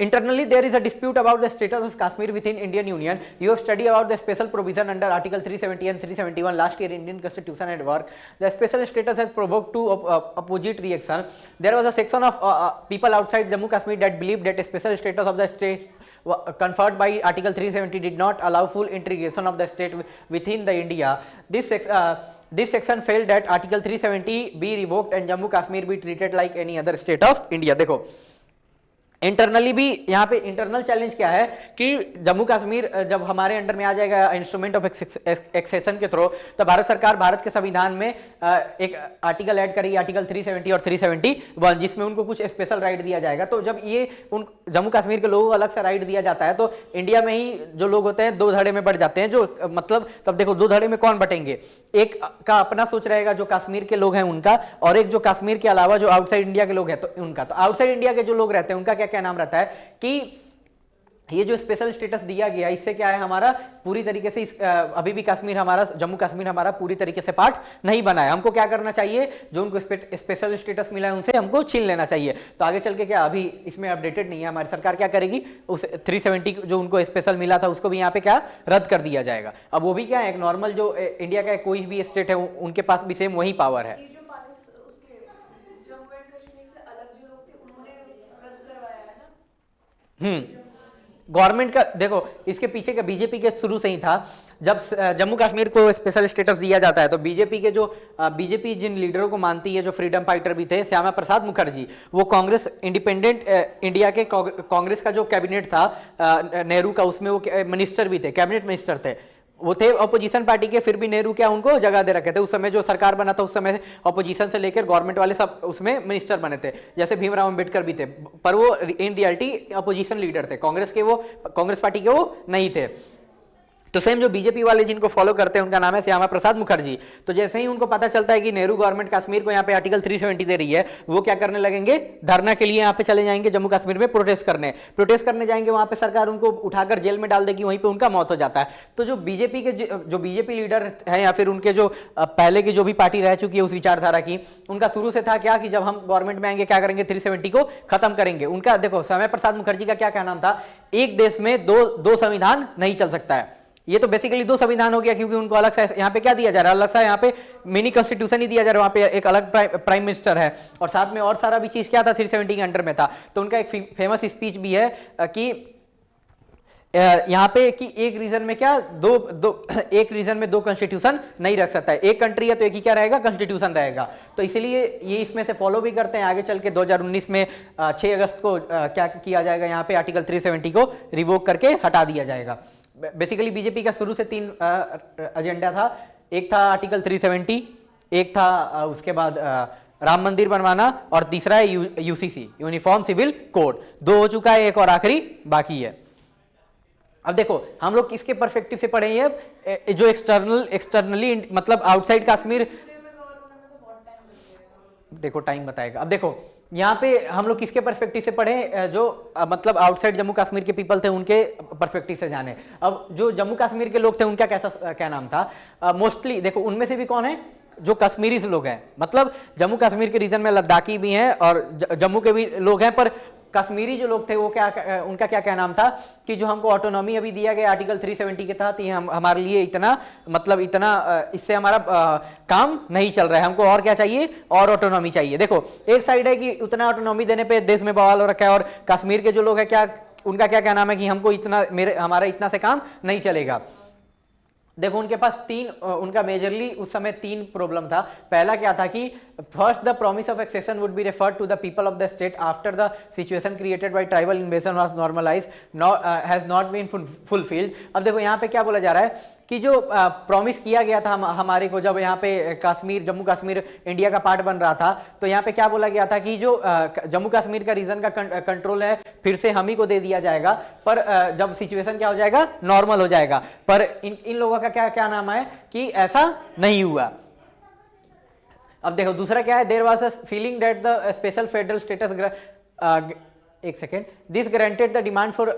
[SPEAKER 1] Internally, there is a dispute about the status of Kashmir within Indian Union. You have studied about the special provision under Article 370 and 371 last year Indian Constitution at work. The special status has provoked two opposite reaction. There was a section of people outside Jammu Kashmir that believed that a special status of the state conferred by Article 370 did not allow full integration of the state within the India. This section felt that Article 370 be revoked and Jammu Kashmir be treated like any other state of India. देखो, internally भी यहाँ पे internal challenge क्या है कि जम्मू कश्मीर जब हमारे under में आ जाएगा इंस्ट्रूमेंट ऑफ एक्सेशन के थ्रू, तो भारत सरकार भारत के संविधान में एक आर्टिकल ऐड करेगी, आर्टिकल 370 और 371, जिसमें उनको कुछ स्पेशल राइट दिया जाएगा। तो जब ये उन जम्मू कश्मीर के लोगों को अलग से राइट दिया जाता है, तो इंडिया में ही जो लोग होते हैं दो धड़े में बढ़ जाते हैं, जो मतलब तब देखो दो धड़े में कौन बटेंगे, एक का अपना सोच रहेगा जो कश्मीर के लोग हैं उनका, और एक जो कश्मीर के अलावा जो आउटसाइड इंडिया के लोग हैं तो उनका। तो आउटसाइड इंडिया के जो लोग रहते हैं उनका क्या क्या नाम रहता है कि ये जो स्पेशल स्टेटस दिया गया इससे क्या है, हमारा पूरी तरीके से अभी भी कश्मीर हमारा, जम्मू कश्मीर हमारा पूरी तरीके से पार्ट नहीं बना है। हमको क्या करना चाहिए, जो उनको स्पेशल स्टेटस मिला है उनसे हमको छीन लेना चाहिए। तो आगे चल के क्या, अभी इसमें अपडेटेड नहीं है, हमारी सरकार क्या करेगी, उस 370 जो उनको स्पेशल मिला था उसको भी यहाँ पे क्या रद्द कर दिया जाएगा। अब वो भी क्या है, एक नॉर्मल जो इंडिया का कोई भी स्टेट है उनके पास भी सेम वही पावर है। गवर्नमेंट का देखो, इसके पीछे का बीजेपी के शुरू से ही था। जब जम्मू कश्मीर को स्पेशल स्टेटस दिया जाता है तो बीजेपी के जो बीजेपी जिन लीडरों को मानती है, जो फ्रीडम फाइटर भी थे, श्यामा प्रसाद मुखर्जी, वो कांग्रेस इंडिपेंडेंट इंडिया के कांग्रेस का जो कैबिनेट था नेहरू का, उसमें वो मिनिस्टर भी थे, कैबिनेट मिनिस्टर थे, वो थे अपोजिशन पार्टी के। फिर भी नेहरू क्या उनको जगह दे रखे थे। उस समय जो सरकार बना था उस समय अपोजिशन से लेकर गवर्नमेंट वाले सब उसमें मिनिस्टर बने थे, जैसे भीमराव अंबेडकर भी थे, पर वो इन रियलिटी अपोजिशन लीडर थे, कांग्रेस के, वो कांग्रेस पार्टी के वो नहीं थे। तो सेम जो बीजेपी वाले जिनको फॉलो करते हैं उनका नाम है श्यामा प्रसाद मुखर्जी। तो जैसे ही उनको पता चलता है कि नेहरू गवर्नमेंट कश्मीर को यहाँ पे आर्टिकल 370 दे रही है, वो क्या करने लगेंगे, धरना के लिए यहाँ पे चले जाएंगे जम्मू कश्मीर में, प्रोटेस्ट करने जाएंगे। वहां पे सरकार उनको उठाकर जेल में डाल देगी, वहीं पे उनका मौत हो जाता है। तो जो बीजेपी के जो बीजेपी लीडर हैं या फिर उनके जो पहले की जो भी पार्टी रह चुकी है उस विचारधारा की, उनका शुरू से था क्या कि जब हम गवर्नमेंट में आएंगे क्या करेंगे, 370 को खत्म करेंगे। उनका देखो, श्यामा प्रसाद मुखर्जी का क्या नाम था, एक देश में दो संविधान नहीं चल सकता है। ये तो बेसिकली दो संविधान हो गया, क्योंकि उनको अलग सा यहाँ पे क्या दिया जा रहा है, अलग सा यहाँ पे मिनी कॉन्स्टिट्यूशन ही दिया जा रहा है। वहाँ पे एक अलग प्राइम मिनिस्टर है और साथ में और सारा भी चीज क्या था, 370 के अंडर में था। तो उनका एक फेमस स्पीच भी है कि यहाँ पे कि एक रीजन में क्या एक रीजन में दो कॉन्स्टिट्यूशन नहीं रख सकता है। एक कंट्री है तो एक ही क्या रहेगा, कॉन्स्टिट्यूशन रहेगा। तो इसीलिए ये इसमें से फॉलो भी करते हैं। आगे चल के 2019 में 6 अगस्त को क्या किया जाएगा, यहाँ पे आर्टिकल 370 को रिवोक करके हटा दिया जाएगा। बेसिकली बीजेपी का शुरू से 3 एजेंडा था। एक था आर्टिकल 370, एक था उसके बाद राम मंदिर बनवाना, और तीसरा है यूसीसी, यूनिफॉर्म सिविल कोड। 2 हो चुका है, एक और आखिरी बाकी है। अब देखो, हम लोग किसके परस्पेक्टिव से पढ़े हैं, जो एक्सटर्नली मतलब आउटसाइड कश्मीर, देखो टाइम बताएगा। अब देखो यहाँ पे हम लोग किसके पर्सपेक्टिव से पढ़े, जो मतलब आउटसाइड जम्मू कश्मीर के पीपल थे उनके पर्सपेक्टिव से जाने। अब जो जम्मू कश्मीर के लोग थे उनका क्या नाम था, मोस्टली देखो उनमें से भी कौन है, जो कश्मीरी लोग हैं, मतलब जम्मू कश्मीर के रीजन में लद्दाखी भी हैं और जम्मू के भी लोग हैं, पर कश्मीरी जो लोग थे वो उनका क्या नाम था कि जो हमको ऑटोनॉमी अभी दिया गया आर्टिकल 370 के तहत, ये हमारे लिए इतना मतलब इतना इससे हमारा काम नहीं चल रहा है, हमको और क्या चाहिए, और ऑटोनॉमी चाहिए। देखो एक साइड है कि उतना ऑटोनॉमी देने पे देश में बवाल हो रखा है, और कश्मीर के जो लोग हैं क्या उनका क्या नाम है कि हमको इतना हमारा इतना से काम नहीं चलेगा। देखो उनके पास उनका मेजरली उस समय 3 प्रॉब्लम था। पहला क्या था कि first, the promise of accession would be referred to the people of the state after the situation created by tribal invasion was normalised has not been fulfilled. अब देखो यहाँ पे क्या बोला जा रहा है कि जो प्रॉमिस किया गया था हमारे को, जब यहाँ पे जम्मू कश्मीर इंडिया का पार्ट बन रहा था, तो यहाँ पे क्या बोला गया था कि जो जम्मू कश्मीर का रीजन का कंट्रोल है फिर से हम ही को दे दिया जाएगा, पर जब सिचुएशन क्या हो जाएगा, नॉर्मल हो जाएगा। पर इन लोगों का क्या नाम है कि ऐसा नहीं हुआ। अब देखो दूसरा क्या है, there was a feeling that the special federal status, एक second, this granted the demand for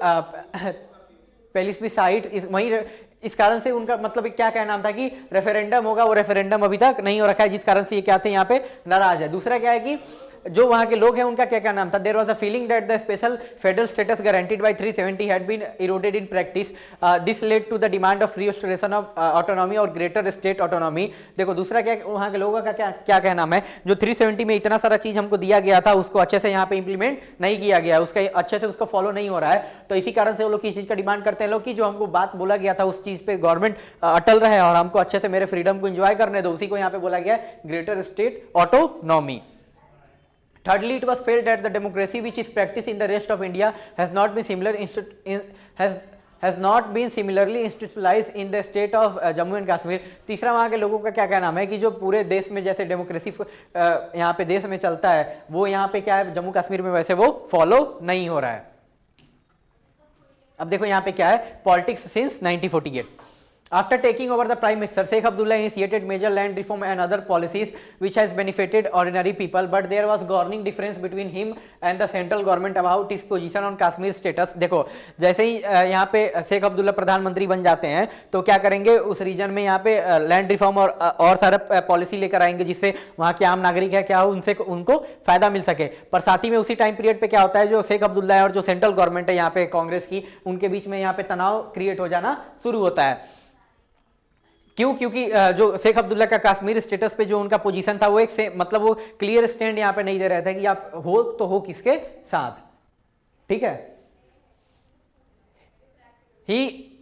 [SPEAKER 1] plebiscite, वहीं इस कारण से उनका मतलब क्या नाम था कि रेफरेंडम होगा, वो रेफरेंडम अभी तक नहीं हो रखा है, जिस कारण से ये क्या थे यहाँ पे नाराज है। दूसरा क्या है कि जो वहां के लोग हैं उनका क्या नाम था, there was a feeling that the special federal status guaranteed by 370 had been eroded in practice, this led to the demand of restoration of autonomy और ग्रेटर स्टेट ऑटोनॉमी। देखो दूसरा क्या, वहां के लोगों का क्या नाम है, जो 370 में इतना सारा चीज हमको दिया गया था उसको अच्छे से यहाँ पे इंप्लीमेंट नहीं किया गया, उसका अच्छे से उसको फॉलो नहीं हो रहा है। तो इसी कारण से वो लोग किस चीज का डिमांड करते हैं लोग कि जो हमको बात बोला गया था उस चीज पे गवर्नमेंट अटल रहे और हमको अच्छे से मेरे फ्रीडम को एंजॉय करने दो, उसी को यहाँ पे बोला गया greater state autonomy. Thirdly, it was felt that the democracy which is practiced in the rest of India has not been similarly institutionalized in the state of Jammu and Kashmir. तीसरा वहाँ के लोगों का क्या नाम है कि जो पूरे देश में जैसे डेमोक्रेसी यहाँ पे देश में चलता है वो यहाँ पे क्या है जम्मू कश्मीर में वैसे वो फॉलो नहीं हो रहा है। अब देखो यहाँ पे क्या है, politics since 1948। After taking over the prime minister, Sheikh Abdullah initiated major land reform and other policies which has benefited ordinary people, but there was growing difference between him and the central government about his position on Kashmir status. देखो जैसे ही यहाँ पे शेख अब्दुल्ला प्रधानमंत्री बन जाते हैं तो क्या करेंगे, उस रीजन में यहाँ पे लैंड रिफॉर्म और सारा पॉलिसी लेकर आएंगे जिससे वहाँ के आम नागरिक है क्या हो उनसे उनको फायदा मिल सके। पर साथ ही में उसी टाइम पीरियड पे क्या होता है, जो शेख अब्दुल्ला है और जो सेंट्रल गवर्नमेंट है यहाँ पे कांग्रेस की, उनके बीच में यहाँ पे तनाव क्रिएट हो जाना शुरू होता है। क्यों? क्योंकि जो शेख अब्दुल्ला का कश्मीर स्टेटस पे जो उनका पोजीशन था वो एक से मतलब वो क्लियर स्टैंड यहाँ पे नहीं दे रहे थे कि आप हो तो हो किसके साथ, ठीक है।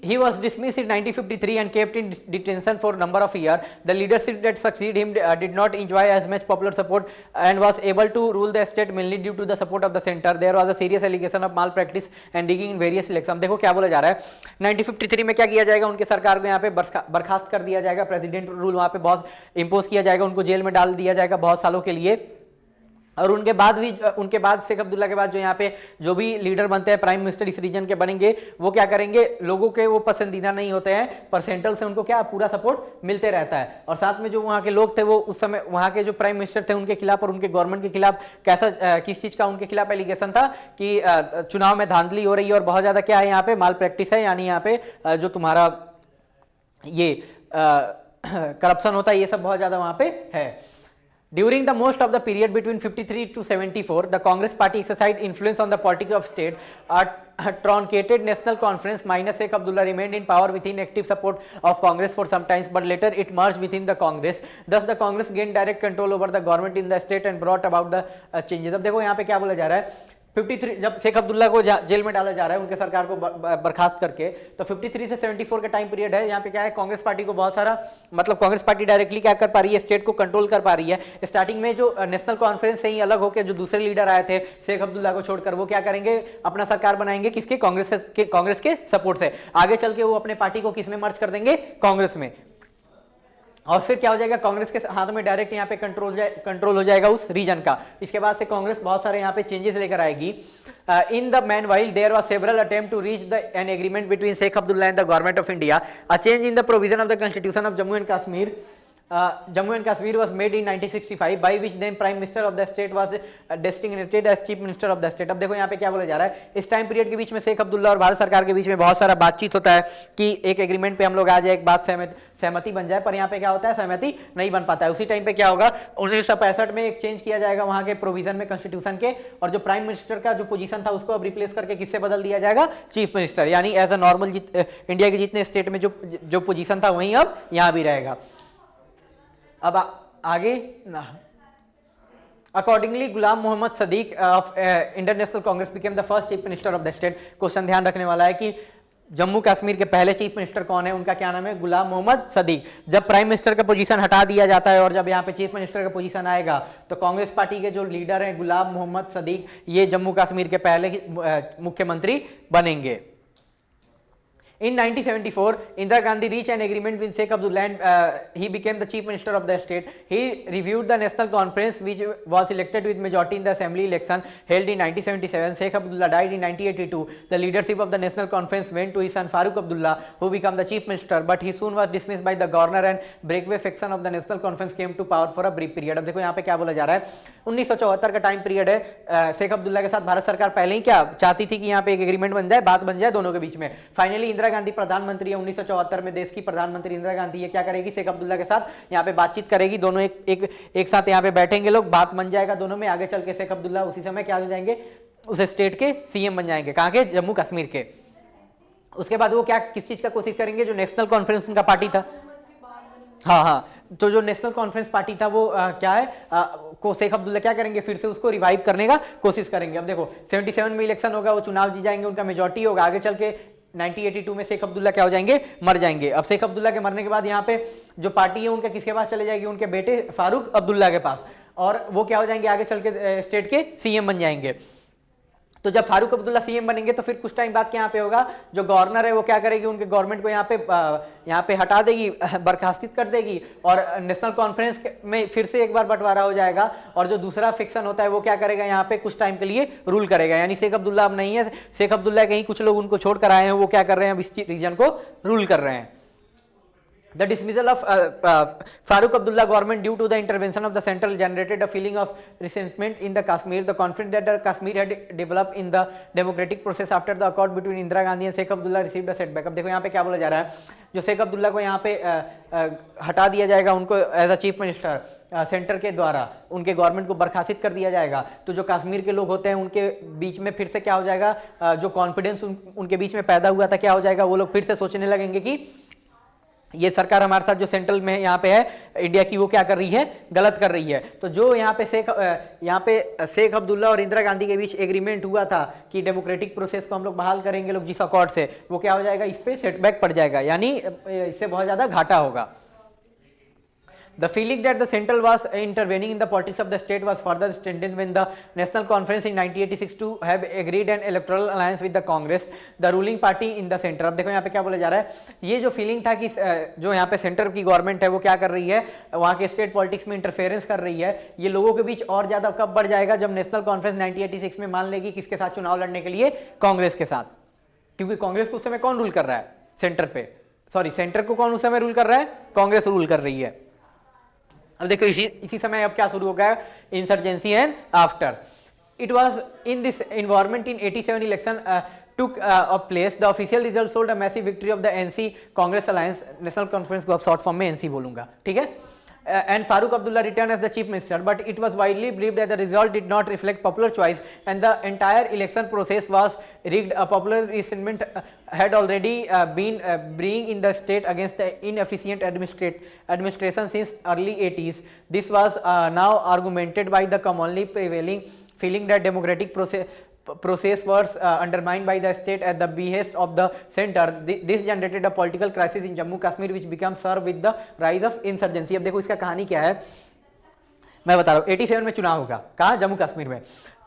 [SPEAKER 1] He was dismissed in 1953 and kept in detention for a number of years. The leadership that succeeded him did not enjoy as much popular support and was able to rule the state mainly due to the support of the center. There was a serious allegation of malpractice and digging in various elections. देखो क्या बोला जा रहा है, 1953 में क्या किया जाएगा, उनके सरकार को यहाँ पे बर्खास्त कर दिया जाएगा, प्रेसिडेंट रूल वहाँ पे बहुत इम्पोज किया जाएगा, उनको जेल में डाल दिया जाएगा बहुत सालों के लिए। और उनके बाद शेख अब्दुल्ला के बाद जो यहाँ पे जो भी लीडर बनते हैं, प्राइम मिनिस्टर इस रीजन के बनेंगे, वो क्या करेंगे, लोगों के वो पसंदीदा नहीं होते हैं, पर सेंट्रल से उनको क्या पूरा सपोर्ट मिलते रहता है। और साथ में जो वहाँ के लोग थे वो उस समय वहाँ के जो प्राइम मिनिस्टर थे उनके खिलाफ और उनके गवर्नमेंट के खिलाफ किस चीज़ का उनके खिलाफ एलिगेशन था कि चुनाव में धांधली हो रही है और बहुत ज़्यादा क्या है यहाँ पे माल प्रैक्टिस है, यानी यहाँ पे जो तुम्हारा ये करप्शन होता है ये सब बहुत ज़्यादा वहाँ पे है। During the most of the period between 53 to 74, the Congress party exercised influence on the politics of state. A truncated national conference minus Sheikh Abdullah remained in power within active support of Congress for some time, but later it merged within the Congress. Thus, the Congress gained direct control over the government in the state and brought about the changes. अब देखो यहाँ पे क्या बोला जा रहा है, 53 जब शेख अब्दुल्ला को जेल में डाला जा रहा है उनके सरकार को बर्खास्त करके, तो 53 से 74 का टाइम पीरियड है। यहाँ पे क्या है, कांग्रेस पार्टी को बहुत सारा मतलब कांग्रेस पार्टी डायरेक्टली क्या कर पा रही है, स्टेट को कंट्रोल कर पा रही है। स्टार्टिंग में जो नेशनल कॉन्फ्रेंस से ही अलग होकर जो दूसरे लीडर आए थे शेख अब्दुल्ला को छोड़कर, वो क्या करेंगे, अपना सरकार बनाएंगे किसके, कांग्रेस के सपोर्ट से। आगे चल के वो अपने पार्टी को किस में मर्ज कर देंगे, कांग्रेस में। और फिर क्या हो जाएगा, कांग्रेस के हाथ में डायरेक्ट यहाँ पे कंट्रोल हो जाएगा उस रीजन का। इसके बाद से कांग्रेस बहुत सारे यहाँ पे चेंजेस लेकर आएगी। In the meanwhile there was several attempt to reach the an agreement between Sheikh Abdullah and the government of India. A change in the provision of the constitution of Jammu and Kashmir Jammu and Kashmir was made in 1965 by which then Prime Minister of the state was designated as Chief Minister of the state। अब देखो यहाँ पे क्या बोला जा रहा है, इस टाइम पीरियड के बीच में शेख अब्दुल्ला और भारत सरकार के बीच में बहुत सारा बातचीत होता है कि एक एग्रीमेंट पे हम लोग आ जाए, एक बात सहमति बन जाए, पर यहाँ पे क्या होता है, सहमति नहीं बन पाता है। उसी टाइम पे क्या होगा, 1965 में एक चेंज किया जाएगा वहाँ के प्रोविजन में कॉन्स्टिट्यूशन के, और जो प्राइम मिनिस्टर का जो पोजीशन था उसको अब रिप्लेस करके किससे बदल दिया जाएगा, चीफ मिनिस्टर। यानी एज अ नॉर्मल इंडिया के जितने स्टेट में जो पोजीशन था वहीं अब यहाँ भी रहेगा। अब आगे, accordingly Ghulam Mohammad Sadiq of Indian National Congress became the first chief minister of the state. Question ध्यान रखने वाला है कि जम्मू कश्मीर के पहले चीफ मिनिस्टर कौन है, उनका क्या नाम है, गुलाम मोहम्मद सदीक। जब प्राइम मिनिस्टर का पोजीशन हटा दिया जाता है और जब यहाँ पे चीफ मिनिस्टर का पोजीशन आएगा तो कांग्रेस पार्टी के जो लीडर हैं गुलाम मोहम्मद सदीक, ये जम्मू कश्मीर के पहले मुख्यमंत्री बनेंगे। In 1974, Indira Gandhi reached an agreement with Sheikh Abdullah and he became the chief minister of the state. He reviewed the national conference which was elected with majority in the assembly election held in 1977. Sheikh Abdullah died in 1982. The leadership of the national conference went to his son Farooq Abdullah, who became the chief minister, but he soon was dismissed by the governor and breakaway faction of the national conference came to power for a brief period। अब देखो यहाँ पे क्या बोला जा रहा है, 1974 का टाइम पीरियड है। शेख अब्दुल्ला के साथ भारत सरकार पहले ही क्या चाहती थी कि यहाँ पे एक एग्रीमेंट बन जाए, बात बन जाए दोनों के बीच में। फाइनली इंदिरा गांधी प्रधानमंत्री है 1974 में, देश की प्रधानमंत्री इंदिरा गांधी है, क्या करेगी, शेख अब्दुल्ला के साथ यहाँ पे बातचीत करेगी, दोनों एक साथ यहाँ पे बैठेंगे लोग, बात बन जाएगा दोनों में। आगे चल के शेख अब्दुल्ला उसी समय क्या हो जाएंगे, उस स्टेट के सीएम बन जाएंगे, कहाँ के, जम्मू कश्मीर के। उसके बाद वो क्या किस चीज का कोशिश करेंगे, जो नेशनल कॉन्फ्रेंस उनका पार्टी था, हाँ, तो जो नेशनल कॉन्फ्रेंस पार्टी था वो क्या है, को शेख अब्दुल्ला क्या करेंगे, फिर से उसको रिवाइव करने का कोशिश करेंगे। अब देखो 77 में इलेक्शन होगा, वो चुनाव जीत जाएंगे, उनका मेजोरिटी होगा। आगे चल के 1982 में शेख अब्दुल्ला क्या हो जाएंगे, मर जाएंगे। अब शेख अब्दुल्ला के मरने के बाद यहाँ पे जो पार्टी है उनके किसके पास चले जाएगी, उनके बेटे फारूक अब्दुल्ला के पास, और वो क्या हो जाएंगे, आगे चल के स्टेट के सीएम बन जाएंगे। तो जब फारूक अब्दुल्ला सीएम बनेंगे तो फिर कुछ टाइम बाद यहाँ पे होगा, जो गवर्नर है वो क्या करेगी, उनके गवर्नमेंट को यहाँ पे हटा देगी, बर्खास्तित कर देगी, और नेशनल कॉन्फ्रेंस में फिर से एक बार बंटवारा हो जाएगा, और जो दूसरा फिक्शन होता है वो क्या करेगा, यहाँ पे कुछ टाइम के लिए रूल करेगा। यानी शेख अब्दुल्ला अब नहीं है, शेख अब्दुल्ला कहीं कुछ लोग उनको छोड़ कर आए हैं, वो क्या कर रहे हैं, अब इस रीजन को रूल कर रहे हैं। The dismissal of Farooq Abdullah government due to the intervention of the central generated a feeling of resentment in the Kashmir. The conflict that the Kashmir had developed in the democratic process after the accord between Indira Gandhi and Sheikh Abdullah received a setback. अब देखो यहाँ पे क्या बोला जा रहा है, जो शेख अब्दुल्ला को यहाँ पे हटा दिया जाएगा, उनको as a chief minister centre के द्वारा उनके गवर्नमेंट को बर्खास्त कर दिया जाएगा, तो जो कश्मीर के लोग होते हैं उनके बीच में फिर से क्या हो जाएगा, जो कॉन्फिडेंस उनके बीच में पैदा हुआ था क्या हो जाएगा, वो लोग फिर से सोचने लगेंगे कि ये सरकार हमारे साथ जो सेंट्रल में यहाँ पे है इंडिया की, वो क्या कर रही है, गलत कर रही है। तो जो यहाँ पे शेख अब्दुल्ला और इंदिरा गांधी के बीच एग्रीमेंट हुआ था कि डेमोक्रेटिक प्रोसेस को हम लोग बहाल करेंगे लोग जिस अकॉर्ड से, वो क्या हो जाएगा, इस पे सेटबैक पड़ जाएगा, यानी इससे बहुत ज्यादा घाटा होगा। The feeling that the central was intervening in the politics of the state was further strengthened when the National Conference in 1986 to have agreed an electoral alliance with the Congress, the ruling party in the center। अब देखो यहाँ पे क्या बोला जा रहा है, ये जो फीलिंग था कि जो यहाँ पे सेंटर की गवर्नमेंट है वो क्या कर रही है, वहाँ के स्टेट पॉलिटिक्स में इंटरफेरेंस कर रही है, ये लोगों के बीच और ज्यादा कब बढ़ जाएगा, जब नेशनल कॉन्फ्रेंस 1986 में मान लेगी किसके साथ चुनाव लड़ने के लिए, कांग्रेस के साथ, क्योंकि कांग्रेस को उस समय कौन रूल कर रहा है, सेंटर पे, सॉरी सेंटर को कौन उस समय रूल कर रहा है, कांग्रेस रूल कर रही है। अब देखो इसी समय अब क्या शुरू हो गया, insurgency and after. It was in this environment in 87 election took place, the official result showed a massive victory of the NC Congress Alliance, national conference को अब शॉर्ट फॉर्म में एनसी बोलूंगा, ठीक है। And Farooq Abdullah returned as the chief minister, but it was widely believed that the result did not reflect popular choice and the entire election process was rigged. A popular resentment had already been brewing in the state against the inefficient administration since early 80s. This was now augmented by the commonly prevailing feeling that democratic process was undermined by the state at the behest of the center. This generated a political crisis in Jammu Kashmir which became served with the rise of insurgency। अब देखो इसका कहानी क्या है, मैं बता रहा हूँ। 87 में चुनाव होगा, कहाँ, जम्मू कश्मीर में।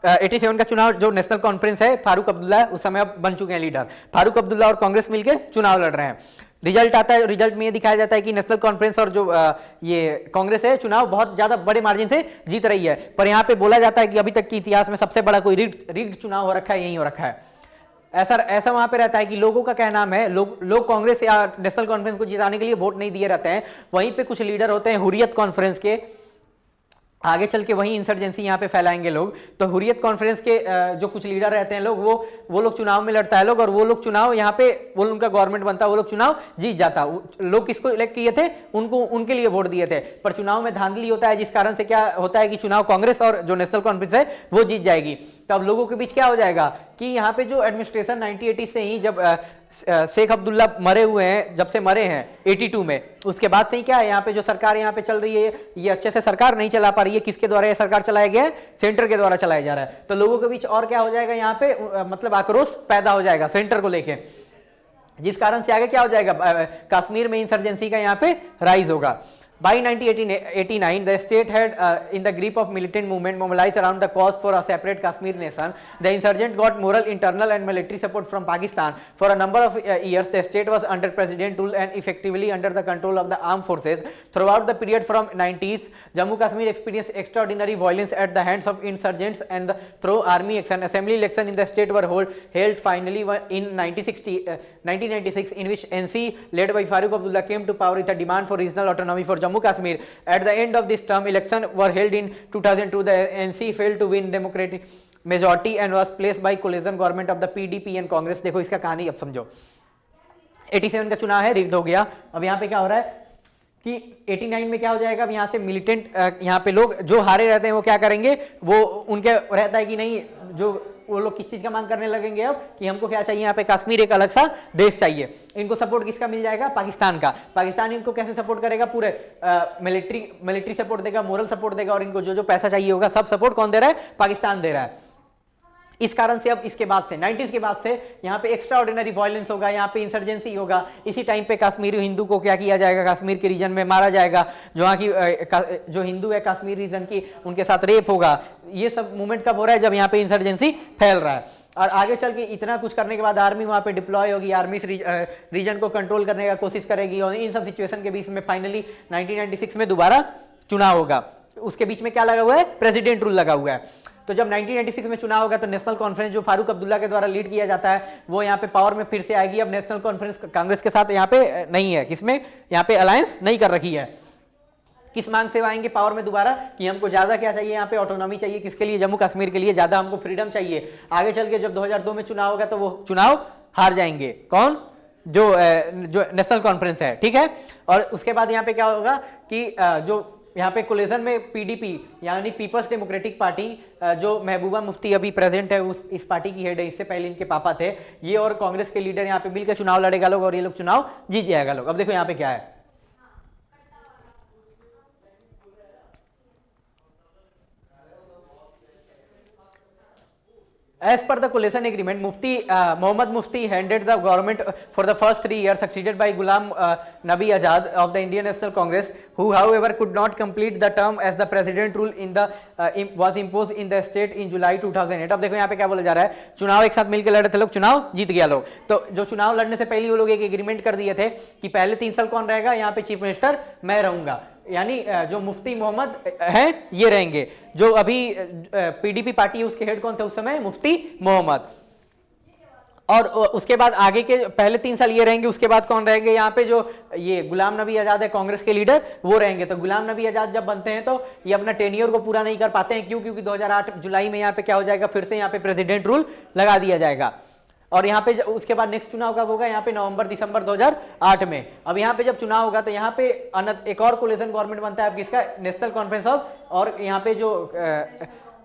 [SPEAKER 1] 87 का चुनाव, जो नेशनल कॉन्फ्रेंस है, फारूक अब्दुल्ला उस समय अब बन चुके हैं लीडर, फारूक अब्दुल्ला और कांग्रेस मिलकर चुनाव लड़ रहे हैं। रिजल्ट आता है, रिजल्ट में ये दिखाया जाता है कि नेशनल कॉन्फ्रेंस और जो ये कांग्रेस है चुनाव बहुत ज्यादा बड़े मार्जिन से जीत रही है, पर यहाँ पे बोला जाता है कि अभी तक के इतिहास में सबसे बड़ा कोई रिग्ड चुनाव हो रखा है, यही हो रखा है। ऐसा वहां पे रहता है कि लोगों का क्या नाम है, लोग कांग्रेस या नेशनल कॉन्फ्रेंस को जिताने के लिए वोट नहीं दिए रहते हैं, वहीं पे कुछ लीडर होते हैं हुर्रियत कॉन्फ्रेंस के, आगे चल के वही इंसर्जेंसी यहाँ पे फैलाएंगे लोग। तो हुर्रियत कॉन्फ्रेंस के जो कुछ लीडर रहते हैं लोग, वो लोग चुनाव में लड़ता है लोग, और वो लोग चुनाव यहाँ पे वो उनका गवर्नमेंट बनता, वो लोग चुनाव जीत जाता। लोग किसको इलेक्ट किए थे, उनके लिए वोट दिए थे, पर चुनाव में धांधली होता है, जिस कारण से क्या होता है कि चुनाव कांग्रेस और जो नेशनल कॉन्फ्रेंस है वो जीत जाएगी। तब लोगों के बीच क्या हो जाएगा कि यहाँ पे जो एडमिनिस्ट्रेशन 1980 से ही, जब शेख अब्दुल्ला मरे हुए हैं, जब से मरे हैं 82 में, उसके बाद से ही क्या है, यहाँ पे जो सरकार यहाँ पे चल रही है ये अच्छे से सरकार नहीं चला पा रही है। किसके द्वारा ये सरकार चलाया गया है, सेंटर के द्वारा चलाया जा रहा है। तो लोगों के बीच और क्या हो जाएगा, यहाँ पे मतलब आक्रोश पैदा हो जाएगा सेंटर को लेके, जिस कारण से आगे क्या हो जाएगा, कश्मीर में इंसर्जेंसी का यहाँ पे राइज होगा। By 1989, the state had, in the grip of militant movement, mobilized around the cause for a separate Kashmir nation. The insurgent got moral, internal, and military support from Pakistan. For a number of years, the state was under president rule and effectively under the control of the armed forces. Throughout the period from 90s, Jammu Kashmir experienced extraordinary violence at the hands of insurgents and through army action. Assembly elections in the state were held finally in 1996, in which NC, led by Farooq Abdullah, came to power with a demand for regional autonomy for Jammu Kashmir. At the end of this term, elections were held in 2002. The NC failed to win democratic majority and was placed by coalition government of the PDP and Congress। देखो इसका कहानी अब समझो। 87 का चुनाव है, rigged हो गया। अब यहाँ पे क्या हो रहा है कि 89 में क्या हो जाएगा, अब यहाँ से मिलिटेंट, यहाँ पे लोग जो हारे रहते हैं वो क्या करेंगे, वो उनके रहता है कि नहीं, जो वो लोग किस चीज का मांग करने लगेंगे अब कि हमको क्या चाहिए, यहाँ पे कश्मीर एक अलग सा देश चाहिए। इनको सपोर्ट किसका मिल जाएगा, पाकिस्तान का। पाकिस्तान इनको कैसे सपोर्ट करेगा, पूरे मिलिट्री सपोर्ट देगा, मोरल सपोर्ट देगा, और इनको जो जो पैसा चाहिए होगा सब सपोर्ट कौन दे रहा है, पाकिस्तान दे रहा है। इस कारण से अब इसके बाद से 90s के बाद से यहाँ पे एक्स्ट्रा ऑर्डिनरी वायलेंस होगा, यहाँ पे इंसर्जेंसी होगा। इसी टाइम पे कश्मीरी हिंदू को क्या किया जाएगा, कश्मीर के रीजन में मारा जाएगा, जो वहाँ की जो हिंदू है कश्मीर रीजन की, उनके साथ रेप होगा। ये सब मूवमेंट कब हो रहा है, जब यहाँ पे इंसर्जेंसी फैल रहा है। और आगे चल के इतना कुछ करने के बाद आर्मी वहाँ पे डिप्लॉय होगी, आर्मी रीजन को कंट्रोल करने का कोशिश करेगी, और इन सब सिचुएशन के बीच में फाइनली 1996 में दोबारा चुनाव होगा। उसके बीच में क्या लगा हुआ है, प्रेसिडेंट रूल लगा हुआ है। तो जब 1996 में चुनाव होगा तो नेशनल कॉन्फ्रेंस जो फारूक अब्दुल्ला के द्वारा लीड किया जाता है वो यहाँ पे पावर में फिर से आएगी। अब नेशनल कॉन्फ्रेंस कांग्रेस के साथ यहाँ पे नहीं है, किसमें यहाँ पे अलायंस नहीं कर रखी है। किस मांग से आएंगे पावर में दोबारा कि हमको ज्यादा क्या चाहिए, यहाँ पे ऑटोनॉमी चाहिए, किसके लिए, जम्मू कश्मीर के लिए, ज्यादा हमको फ्रीडम चाहिए। आगे चल के जब 2002 में चुनाव होगा तो वो चुनाव हार जाएंगे, कौन, जो नेशनल कॉन्फ्रेंस है, ठीक है। और उसके बाद यहाँ पे क्या होगा कि जो यहाँ पे कोलिजन में पीडीपी यानी पीपल्स डेमोक्रेटिक पार्टी, जो महबूबा मुफ्ती अभी प्रेजेंट है इस पार्टी की हेड है, इससे पहले इनके पापा थे, ये और कांग्रेस के लीडर यहाँ पे मिलकर चुनाव लड़ेगा लोग और ये लोग चुनाव जीत जाएगा लोग। अब देखो यहाँ पे क्या है, As per the coalition agreement, Mohammad Mufti handed the government for the first 3 years, succeeded by Ghulam Nabi Azad of the Indian National Congress, who, however, could not complete the term as the president rule was imposed in the state in July 2008. अब देखो यहाँ पे क्या बोला जा रहा है, चुनाव एक साथ मिलकर लड़े थे लोग, चुनाव जीत गया लोग। तो जो चुनाव लड़ने से पहले वो लोग एक एग्रीमेंट कर दिए थे कि पहले 3 साल कौन रहेगा, यहाँ पे चीफ मिनिस्टर मैं रहूंगा, यानी जो मुफ्ती मोहम्मद हैं ये रहेंगे। जो अभी पीडीपी पार्टी है उसके हेड कौन थे उस समय, मुफ्ती मोहम्मद। और उसके बाद आगे के पहले 3 साल ये रहेंगे, उसके बाद कौन रहेंगे, यहाँ पे जो ये गुलाम नबी आजाद है कांग्रेस के लीडर वो रहेंगे। तो गुलाम नबी आजाद जब बनते हैं तो ये अपना टेन्योर को पूरा नहीं कर पाते हैं, क्यों, क्योंकि 2008 जुलाई में यहाँ पे क्या हो जाएगा, फिर से यहाँ पे प्रेसिडेंट रूल लगा दिया जाएगा। और यहाँ पे उसके बाद नेक्स्ट चुनाव कब होगा, यहाँ पे नवंबर दिसंबर 2008 में। अब यहाँ पे जब चुनाव होगा तो यहाँ पे एक और कोलिशन गवर्नमेंट बनता है, किसका, नेशनल कॉन्फ्रेंस ऑफ, और यहाँ पे जो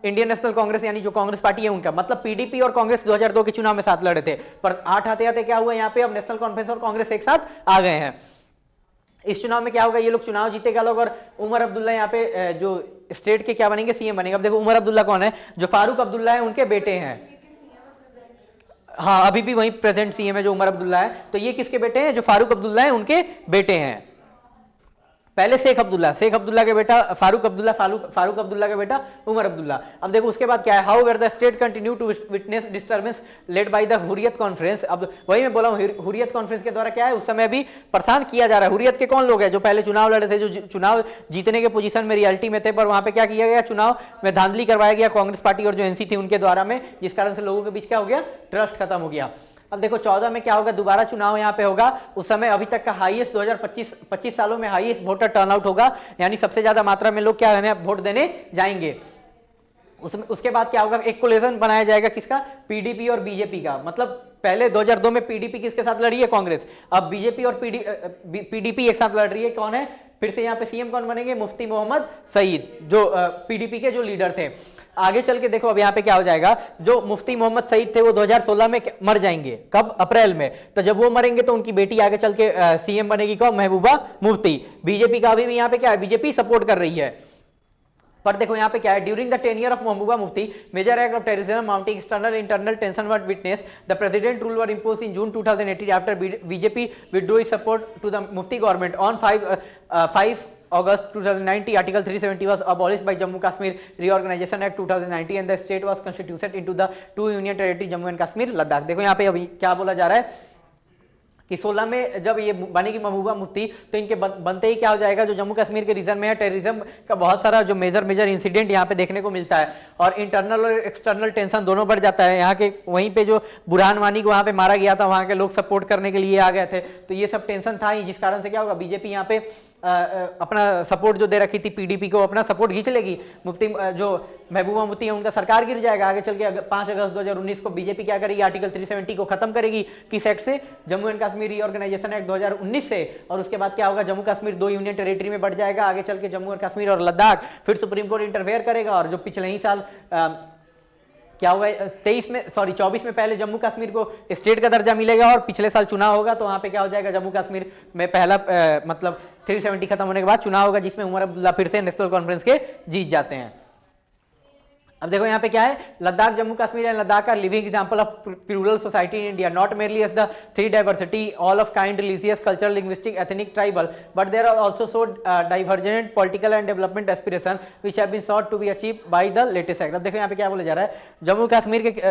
[SPEAKER 1] इंडियन नेशनल कांग्रेस यानी जो कांग्रेस पार्टी है उनका, मतलब पीडीपी और कांग्रेस 2002 के चुनाव में साथ लड़े थे, पर 8 आते आते क्या हुआ, यहाँ पे अब नेशनल कॉन्फ्रेंस और कांग्रेस एक साथ आ गए हैं। इस चुनाव में क्या होगा, ये लोग चुनाव जीतेगा लोग, और उमर अब्दुल्ला यहाँ पे जो स्टेट के क्या बनेंगे, सीएम बनेंगे। अब देखो उमर अब्दुल्ला कौन है, जो फारूक अब्दुल्ला है उनके बेटे हैं। हाँ, अभी भी वही प्रेजेंट सीएम है जो उमर अब्दुल्ला है। तो ये किसके बेटे हैं, जो फारूक अब्दुल्ला है उनके बेटे हैं। पहले शेख अब्दुल्ला के बेटा फारूक अब्दुल्ला, फारूक अब्दुल्ला के बेटा उमर अब्दुल्ला। अब देखो उसके बाद क्या है, how were the state continue to witness disturbance led by the Hurriyat conference. अब वही मैं बोला हूँ, हुर्रियत कॉन्फ्रेंस के द्वारा क्या है, उस समय भी परेशान किया जा रहा है। हुर्रियत के कौन लोग हैं, जो पहले चुनाव लड़े थे, जो चुनाव जीतने के पोजीशन में रियलिटी में थे, पर वहां पे क्या किया गया, चुनाव में धांधली करवाया गया कांग्रेस पार्टी और जो एनसी थी उनके द्वारा में, जिस कारण से लोगों के बीच क्या हो गया, ट्रस्ट खत्म हो गया। अब देखो 14 में क्या होगा, दोबारा चुनाव यहाँ पे होगा। उस समय अभी तक का हाईएस्ट 25 सालों में हाईएस्ट वोटर टर्नआउट होगा, यानी सबसे ज्यादा मात्रा में लोग क्या रहने वोट देने जाएंगे। उसके बाद क्या होगा, एक कोलिशन बनाया जाएगा, किसका, पीडीपी और बीजेपी का। मतलब पहले 2002 में पीडीपी किसके साथ लड़ी है, कांग्रेस। अब बीजेपी और पीडीपी एक साथ लड़ रही है, कौन है, फिर से यहाँ पे सीएम कौन बनेंगे, मुफ्ती मोहम्मद सईद, जो पीडीपी के जो लीडर थे। आगे चल के देखो अब यहाँ पे क्या हो जाएगा, जो मुफ्ती मोहम्मद सईद थे वो 2016 में मर जाएंगे, कब, अप्रैल में। तो जब वो मरेंगे तो उनकी बेटी आगे चल के सीएम बनेगी, कौन, महबूबा मुफ्ती। बीजेपी का अभी भी यहाँ पे क्या है, बीजेपी सपोर्ट कर रही है। पर देखो यहाँ पे क्या है, during the tenure of Mehbooba Mufti major act of terrorism mounting external internal tension were witness the president rule were impose in June 2018 after BJP withdraw its support to the Mufti government on 5 August 2090, Article 370 was abolished by Jammu Kashmir Reorganization Act 2090 and the state was constituted into the 2 union territories Jammu and Kashmir, Ladakh। देखो यहाँ पे अभी क्या बोला जा रहा है कि 16 में जब ये बनेगी महबूबा मुफ्ती तो इनके बनते ही क्या हो जाएगा, जो जम्मू कश्मीर के रीजन में है टेररिज्म का बहुत सारा जो मेजर इंसिडेंट यहाँ पे देखने को मिलता है, और इंटरनल और एक्सटर्नल टेंशन दोनों बढ़ जाता है। यहाँ के वहीं पे जो बुरहान वानी को वहाँ पे मारा गया था, वहाँ के लोग सपोर्ट करने के लिए आ गए थे, तो ये सब टेंशन था ही, जिस कारण से क्या होगा, बीजेपी यहाँ पे अपना सपोर्ट जो दे रखी थी पीडीपी को, अपना सपोर्ट खींच लेगी। मुफ्ती जो महबूबा मुफ्ती है उनका सरकार गिर जाएगा। आगे चल के 5 अगस्त 2019 को बीजेपी क्या करेगी, आर्टिकल 370 को खत्म करेगी, किस एक्ट से, Jammu and Kashmir reorganisation act 2019 से। और उसके बाद क्या होगा, जम्मू कश्मीर 2 यूनियन टेरिटरी में बढ़ जाएगा। आगे चल के जम्मू एंड कश्मीर और लद्दाख, फिर सुप्रीम कोर्ट इंटरफेयर करेगा। और जो पिछले ही साल क्या हुआ, 24 में पहले जम्मू कश्मीर को स्टेट का दर्जा मिलेगा, और पिछले साल चुनाव होगा तो वहां पे क्या हो जाएगा, जम्मू कश्मीर में पहला मतलब 370 खत्म होने के बाद चुनाव होगा, जिसमें उमर अब्दुल्ला फिर से नेशनल कॉन्फ्रेंस के जीत जाते हैं। अब देखो यहाँ पे क्या है, Ladakh, Jammu Kashmir and Ladakh are living example of plural society in India, not merely as the 3 diversity all of kind, religious, cultural, linguistic, ethnic, tribal, but there are also so divergent political and development aspiration which have been sought to be achieve by the latest act. अब देखो यहाँ पे क्या बोला जा रहा है,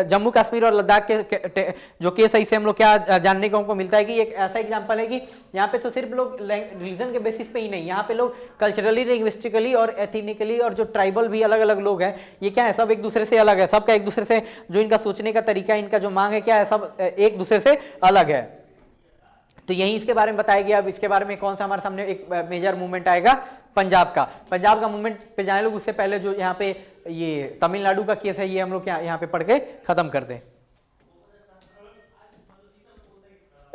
[SPEAKER 1] जम्मू कश्मीर और लद्दाख के जो केस है, इससे हम लोग क्या जानने को हमको मिलता है कि एक ऐसा एग्जाम्पल है कि यहाँ पे तो सिर्फ लोग रीजन के बेसिस पे ही नहीं, यहाँ पे लोग कल्चरली, लिंग्विस्टिकली और एथनिकली और जो ट्राइबल भी अलग अलग लोग हैं, ये क्या है, सब एक दूसरे से अलग है, सबका एक दूसरे से जो इनका सोचने का तरीका, इनका जो मांग है क्या है, सब एक दूसरे से अलग है। तो यही इसके बारे में बताया गया। अब इसके बारे में कौन सा हमारे सामने एक मेजर मूवमेंट आएगा, पंजाब का मूवमेंट पे जाए लोग। उससे पहले जो यहाँ पे ये तमिलनाडु का केस है ये हम लोग यहाँ पे पढ़ के खत्म कर दें।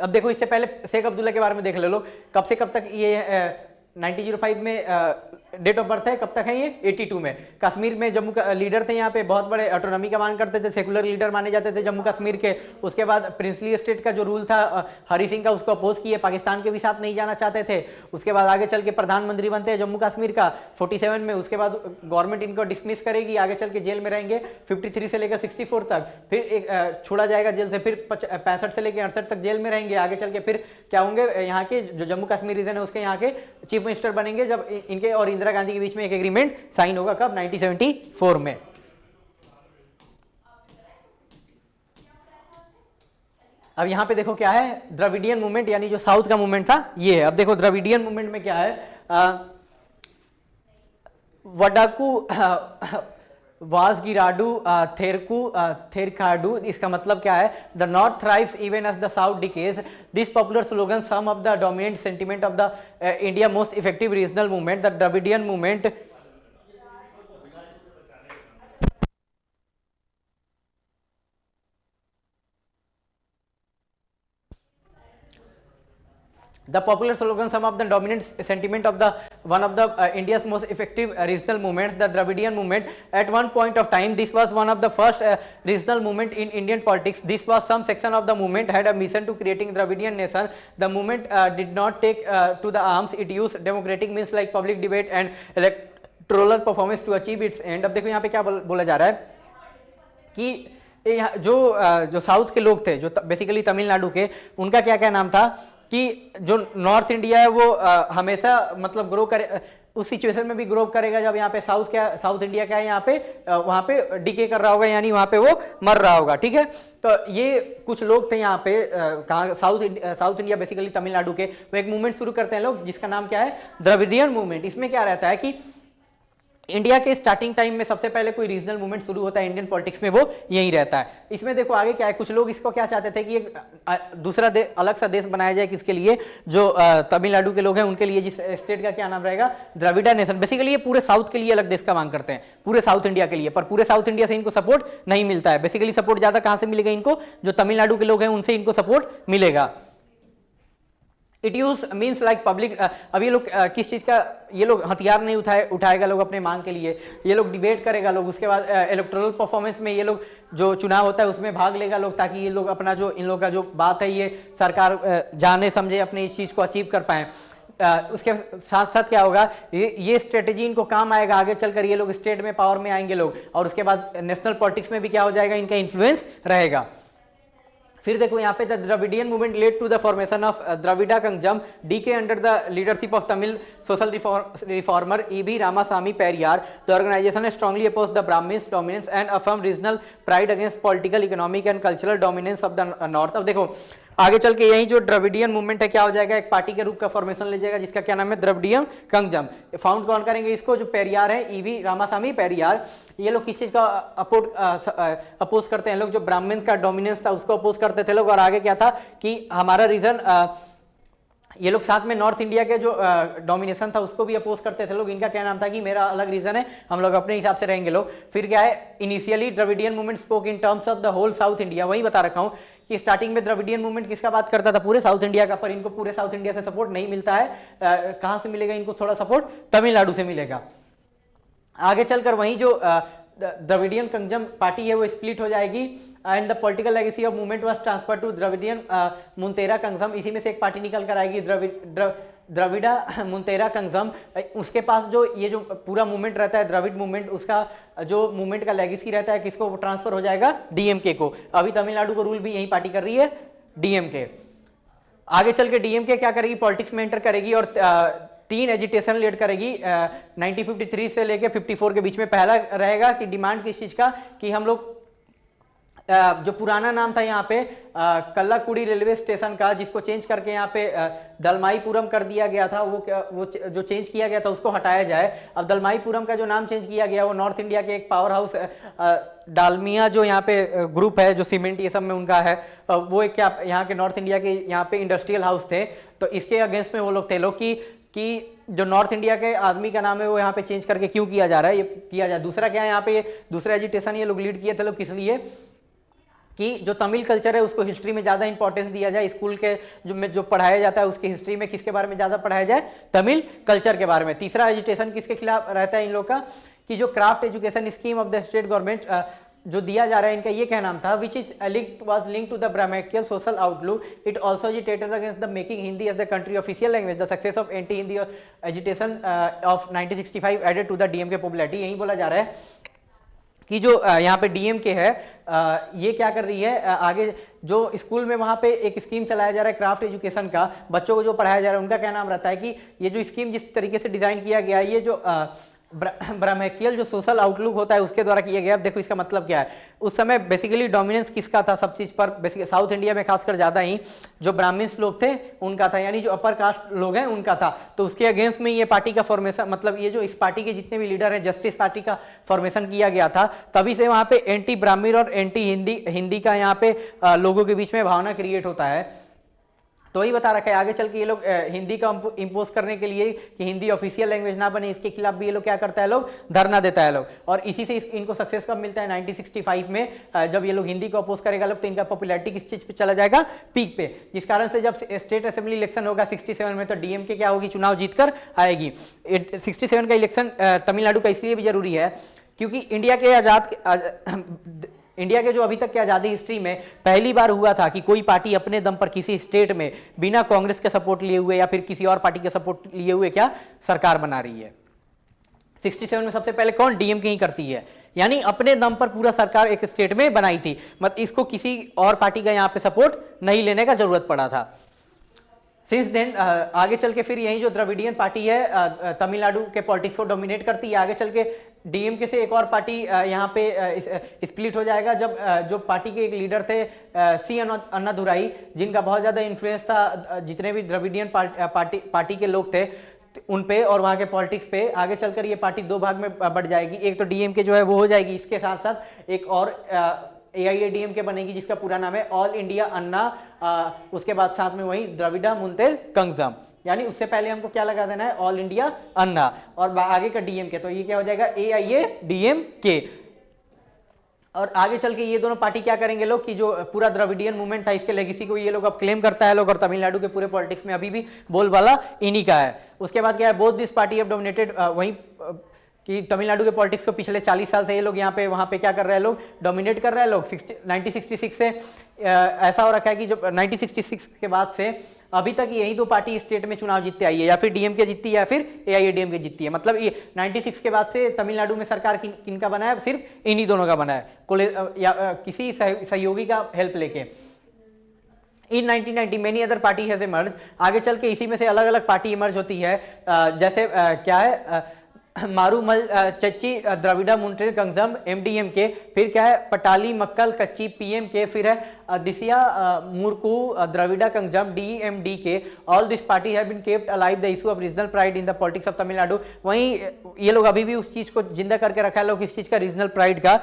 [SPEAKER 1] अब देखो इससे पहले शेख अब्दुल्ला के बारे में देख ले लो, कब से कब तक ये 1905 में डेट ऑफ बर्थ है, कब तक है ये 82 में। कश्मीर में जम्मू का लीडर थे यहाँ पे, बहुत बड़े ऑटोनॉमी का मांग करते थे, सेकुलर लीडर माने जाते थे जम्मू कश्मीर के। उसके बाद प्रिंसली स्टेट का जो रूल था हरी सिंह का, उसको अपोज किए, पाकिस्तान के भी साथ नहीं जाना चाहते थे। उसके बाद आगे चल के प्रधानमंत्री बनते हैं जम्मू कश्मीर का 47 में। उसके बाद गवर्नमेंट इनको डिसमिस करेगी, आगे चल के जेल में रहेंगे 53 से लेकर 64 तक, फिर एक छोड़ा जाएगा जेल से, फिर 65 से लेकर 68 तक जेल में रहेंगे। आगे चल के फिर क्या होंगे, यहाँ के जो जम्मू कश्मीर रीजन है उसके यहाँ के चीफ मिनिस्टर बनेंगे, जब इनके और इंदिरा गांधी के बीच में एक एग्रीमेंट साइन होगा, कब 1974 में। अब यहां पे देखो क्या है, द्रविडियन मूवमेंट यानी जो साउथ का मूवमेंट था ये है। अब देखो द्रविडियन मूवमेंट में क्या है, वडाकू वासगिराडू थेरकाडू, इसका मतलब क्या है, the north thrives even as the south decays. This popular slogan sum of the dominant sentiment of the India most effective regional movement, the Dravidian movement. The popular slogan, some of the dominant sentiment of the one of the India's most effective regional movements, the Dravidian movement. At one point of time, this was one of the first regional movement in Indian politics. This was some section of the movement had a mission to creating Dravidian nation. The movement did not take to the arms. It used democratic means like public debate and electoral performance to achieve its end. अब देखो यहाँ पे क्या बोला जा रहा है कि जो साउथ के लोग थे, जो बेसिकली तमिलनाडु के, उनका क्या क्या नाम था कि जो नॉर्थ इंडिया है वो हमेशा मतलब ग्रो करे, उस सिचुएशन में भी ग्रो करेगा जब यहाँ पे साउथ इंडिया क्या है, यहाँ पे वहाँ पे डिके कर रहा होगा, यानी वहाँ पे वो मर रहा होगा। ठीक है, तो ये कुछ लोग थे यहाँ पे कहाँ, साउथ इंडिया बेसिकली तमिलनाडु के। वो एक मूवमेंट शुरू करते हैं लोग जिसका नाम क्या है, द्रविडियन मूवमेंट। इसमें क्या रहता है कि इंडिया के स्टार्टिंग टाइम में सबसे पहले कोई रीजनल मूवमेंट शुरू होता है इंडियन पॉलिटिक्स में, वो यही रहता है। इसमें देखो आगे क्या है, कुछ लोग इसको क्या चाहते थे कि एक दूसरा अलग सा देश बनाया जाए, किसके लिए, जो तमिलनाडु के लोग हैं उनके लिए, जिस स्टेट का क्या नाम रहेगा, द्रविड़ा नेशन। बेसिकली ये पूरे साउथ के लिए अलग देश का मांग करते हैं, पूरे साउथ इंडिया के लिए, पर पूरे साउथ इंडिया से इनको सपोर्ट नहीं मिलता है। बेसिकली सपोर्ट ज्यादा कहां से मिलेगा इनको, जो तमिलनाडु के लोग हैं उनसे इनको सपोर्ट मिलेगा। It use means like public. अब ये लोग किस चीज का, ये लोग हथियार नहीं उठाएगा लोग अपने मांग के लिए, ये लोग डिबेट करेगा लोग। उसके बाद इलेक्टोरल परफॉर्मेंस में ये लोग जो चुनाव होता है उसमें भाग लेगा लोग, ताकि ये लोग अपना जो इन लोग का जो बात है ये सरकार जाने समझे अपने इस चीज को अचीव कर पाए। उसके साथ साथ क्या होगा, ये स्ट्रेटेजी इनको काम आएगा, आगे चलकर ये लोग स्टेट में पावर में आएंगे लोग, और उसके बाद नेशनल पॉलिटिक्स में भी क्या हो जाएगा, इनका इन्फ्लुएंस रहेगा। फिर देखो यहाँ पे the Dravidian movement led to the formation of Dravida Kazhagam DK under the leadership of Tamil social reformer EV Ramasamy Periyar. The organisation strongly oppose the Brahmins dominance and affirm regional pride against political, economic and cultural dominance of the north. अब देखो आगे चल के यही जो Dravidian movement है क्या हो जाएगा, एक पार्टी के रूप का फॉर्मेशन ले जाएगा जिसका क्या नाम है, द्रविडियन कंगजम। फाउंड कौन करेंगे इसको, जो पेरियार है, ईवी रामासामी पेरियार। ये लोग किस चीज का अपोज करते हैं लोग, जो ब्राह्मण्स का डोमिनेंस था उसको अपोज करते थे लोग। और आगे क्या था कि हमारा रीजन, ये लोग साथ में नॉर्थ इंडिया के जो डोमिनेशन था उसको भी अपोज करते थे लोग। इनका क्या नाम था कि मेरा अलग रीजन है, हम लोग अपने हिसाब से रहेंगे लोग। फिर क्या है, initially Dravidian movement spoke in terms of the whole South India. वही बता रखा हूं कि स्टार्टिंग में द्रविडियन मूवमेंट किसका बात करता था, पूरे साउथ इंडिया का, पर इनको पूरे साउथ इंडिया से सपोर्ट नहीं मिलता है। कहां से मिलेगा इनको थोड़ा सपोर्ट, तमिलनाडु से मिलेगा। आगे चलकर वही जो द्रविडियन कंगजम पार्टी है वो स्प्लिट हो जाएगी, and the political legacy of movement was transfer to Dravidian Munnetra Kazhagam. इसी में से एक पार्टी निकल कर आएगी, द्रविड़ा मुंतेरा कंगजम। उसके पास जो ये जो पूरा मूवमेंट रहता है द्रविड़ मूवमेंट, उसका जो मूवमेंट का लेगेसी रहता है किसको ट्रांसफर हो जाएगा, डीएमके को। अभी तमिलनाडु को रूल भी यही पार्टी कर रही है, डीएमके। आगे चल के डीएमके क्या करेगी, पॉलिटिक्स में एंटर करेगी और 3 एजिटेशन लीड करेगी 1953 से लेके 54 के बीच में। पहला रहेगा कि डिमांड किस चीज का, कि हम लोग जो पुराना नाम था यहाँ पे कल्लाकुड़ी रेलवे स्टेशन का, जिसको चेंज करके यहाँ पे दलमाईपुरम कर दिया गया था, वो जो चेंज किया गया था उसको हटाया जाए। अब दलमाईपुरम का जो नाम चेंज किया गया वो नॉर्थ इंडिया के एक पावर हाउस डालमिया जो यहाँ पे ग्रुप है जो सीमेंट ये सब में उनका है, वो एक क्या यहाँ के नॉर्थ इंडिया के यहाँ पे इंडस्ट्रियल हाउस थे। तो इसके अगेंस्ट में वो लोग थे लोग कि जो नॉर्थ इंडिया के आदमी का नाम है वो यहाँ पे चेंज करके क्यों किया जा रहा है, ये किया जाए। दूसरा क्या है यहाँ पे, दूसरा एजिटेशन ये लोग लीड किए थे लोग किस लिए कि जो तमिल कल्चर है उसको हिस्ट्री में ज़्यादा इंपॉर्टेंस दिया जाए। स्कूल के जो पढ़ाया जाता है उसकी हिस्ट्री में किसके बारे में ज़्यादा पढ़ाया जाए, तमिल कल्चर के बारे में। तीसरा एजुटेशन किसके खिलाफ रहता है इन लोग का कि जो craft education scheme of the state government जो दिया जा रहा है, इनका ये क्या नाम था, which is was linked to the Brahminical social outlook, it also agitated against the making Hindi as the country official language, the success of anti Hindi agitation of 1965 added to the DMK popularity. यही बोला जा रहा है कि जो यहाँ पे DMK है ये क्या कर रही है, आगे जो स्कूल में वहाँ पे एक स्कीम चलाया जा रहा है क्राफ्ट एजुकेशन का, बच्चों को जो पढ़ाया जा रहा है उनका क्या नाम रहता है कि ये जो स्कीम जिस तरीके से डिजाइन किया गया है, ये जो ब्राह्मणिकल जो सोशल आउटलुक होता है उसके द्वारा किया गया। अब देखो इसका मतलब क्या है, उस समय बेसिकली डोमिनेंस किसका था सब चीज पर, बेसिकली साउथ इंडिया में खासकर ज्यादा ही जो ब्राह्मण्स लोग थे उनका था, यानी जो अपर कास्ट लोग हैं उनका था। तो उसके अगेंस्ट में ये पार्टी का फॉर्मेशन, मतलब ये जो इस पार्टी के जितने भी लीडर हैं, जस्टिस पार्टी का फॉर्मेशन किया गया था। तभी से वहां पे एंटी ब्राह्मण और एंटी हिंदी का यहाँ पे लोगों के बीच में भावना क्रिएट होता है। तो ही बता रखा है आगे चल के ये लोग हिंदी का इंपोज करने के लिए कि हिंदी ऑफिशियल लैंग्वेज ना बने, इसके खिलाफ भी ये लोग क्या करता है, लोग धरना देता है लोग। और इसी से इनको सक्सेस कब मिलता है, 1965 में जब ये लोग हिंदी को अपोज करेगा लोग, तो इनका पॉपुलैरिटी किस चीज पे चला जाएगा, पीक पे। जिस कारण से जब स्टेट असेंबली इलेक्शन होगा 67 में, तो डीएमके क्या होगी, चुनाव जीतकर आएगी। 67 का इलेक्शन तमिलनाडु का इसलिए भी जरूरी है क्योंकि इंडिया के जो अभी तक की आज़ादी हिस्ट्री में पहली बार हुआ था कि कोई पार्टी अपने दम पर किसी स्टेट में बिना कांग्रेस के सपोर्ट लिए हुए या फिर किसी और पार्टी के सपोर्ट लिए हुए क्या सरकार बना रही है। 67 में सबसे पहले कौन, डीएमके ही करती है, यानी अपने दम पर पूरा सरकार एक स्टेट में बनाई थी, मतलब इसको किसी और पार्टी का यहाँ पे सपोर्ट नहीं लेने का जरूरत पड़ा था। सिंस देन आगे चल के फिर यही जो द्रविडियन पार्टी है तमिलनाडु के पॉलिटिक्स को डोमिनेट करती है। आगे चल के डीएमके से एक और पार्टी यहाँ पे स्प्लिट हो जाएगा जब जो पार्टी के एक लीडर थे सी अन्नादुराई, जिनका बहुत ज़्यादा इन्फ्लुएंस था जितने भी द्रविडियन पार्टी के लोग थे उन पे और वहाँ के पॉलिटिक्स पे। आगे चलकर ये पार्टी दो भाग में बढ़ जाएगी, एक तो डीएमके जो है वो हो जाएगी, इसके साथ साथ एक और AIADMK बनेगी जिसका पूरा नाम है ऑल इंडिया अन्ना, उसके बाद साथ में वही द्रविड़ा मुनेत्र कळगम, यानी उससे पहले हमको क्या लगा देना है, ऑल इंडिया अन्ना और आगे का डीएमके, तो ये क्या हो जाएगा AIADMK। और आगे चल के ये दोनों पार्टी क्या करेंगे लोग कि जो पूरा द्रविडियन मूवमेंट था इसके लेगेसी को ये लोग अब क्लेम करता है लोग, और तमिलनाडु के पूरे पॉलिटिक्स में अभी भी बोलबाला इन्हीं का है। उसके बाद क्या है, both this party have dominated, वहीं कि तमिलनाडु के पॉलिटिक्स को पिछले 40 साल से ये लोग यहाँ पे वहाँ पे क्या कर रहे हैं लोग, डोमिनेट कर रहे हैं लोग। 1966 से ऐसा हो रखा है कि जब 1966 के बाद से अभी तक यही दो पार्टी स्टेट में चुनाव जीतते आई है, या फिर डीएमके जीतती है या फिर AIADMK जीतती है। मतलब ये 96 के बाद से तमिलनाडु में सरकार किनका बना है, सिर्फ इन्हीं दोनों का बना है, या किसी सहयोगी का हेल्प लेके। इन 1990 many other party has emerge, आगे चल के इसी में से अलग अलग पार्टी इमर्ज होती है, जैसे क्या है मारूमल चच्ची द्रविड़ा मुनेत्र कळगम MDMK, फिर क्या है पटाली मक्कल कच्ची PMK, फिर है Desiya Murpokku Dravida Kazhagam DMDK। All this party have been kept alive the issue of regional pride in the politics of Tamil Nadu. वहीं ये लोग अभी भी उस चीज को जिंदा करके रखा है लोग, इस चीज का रीजनल प्राइड का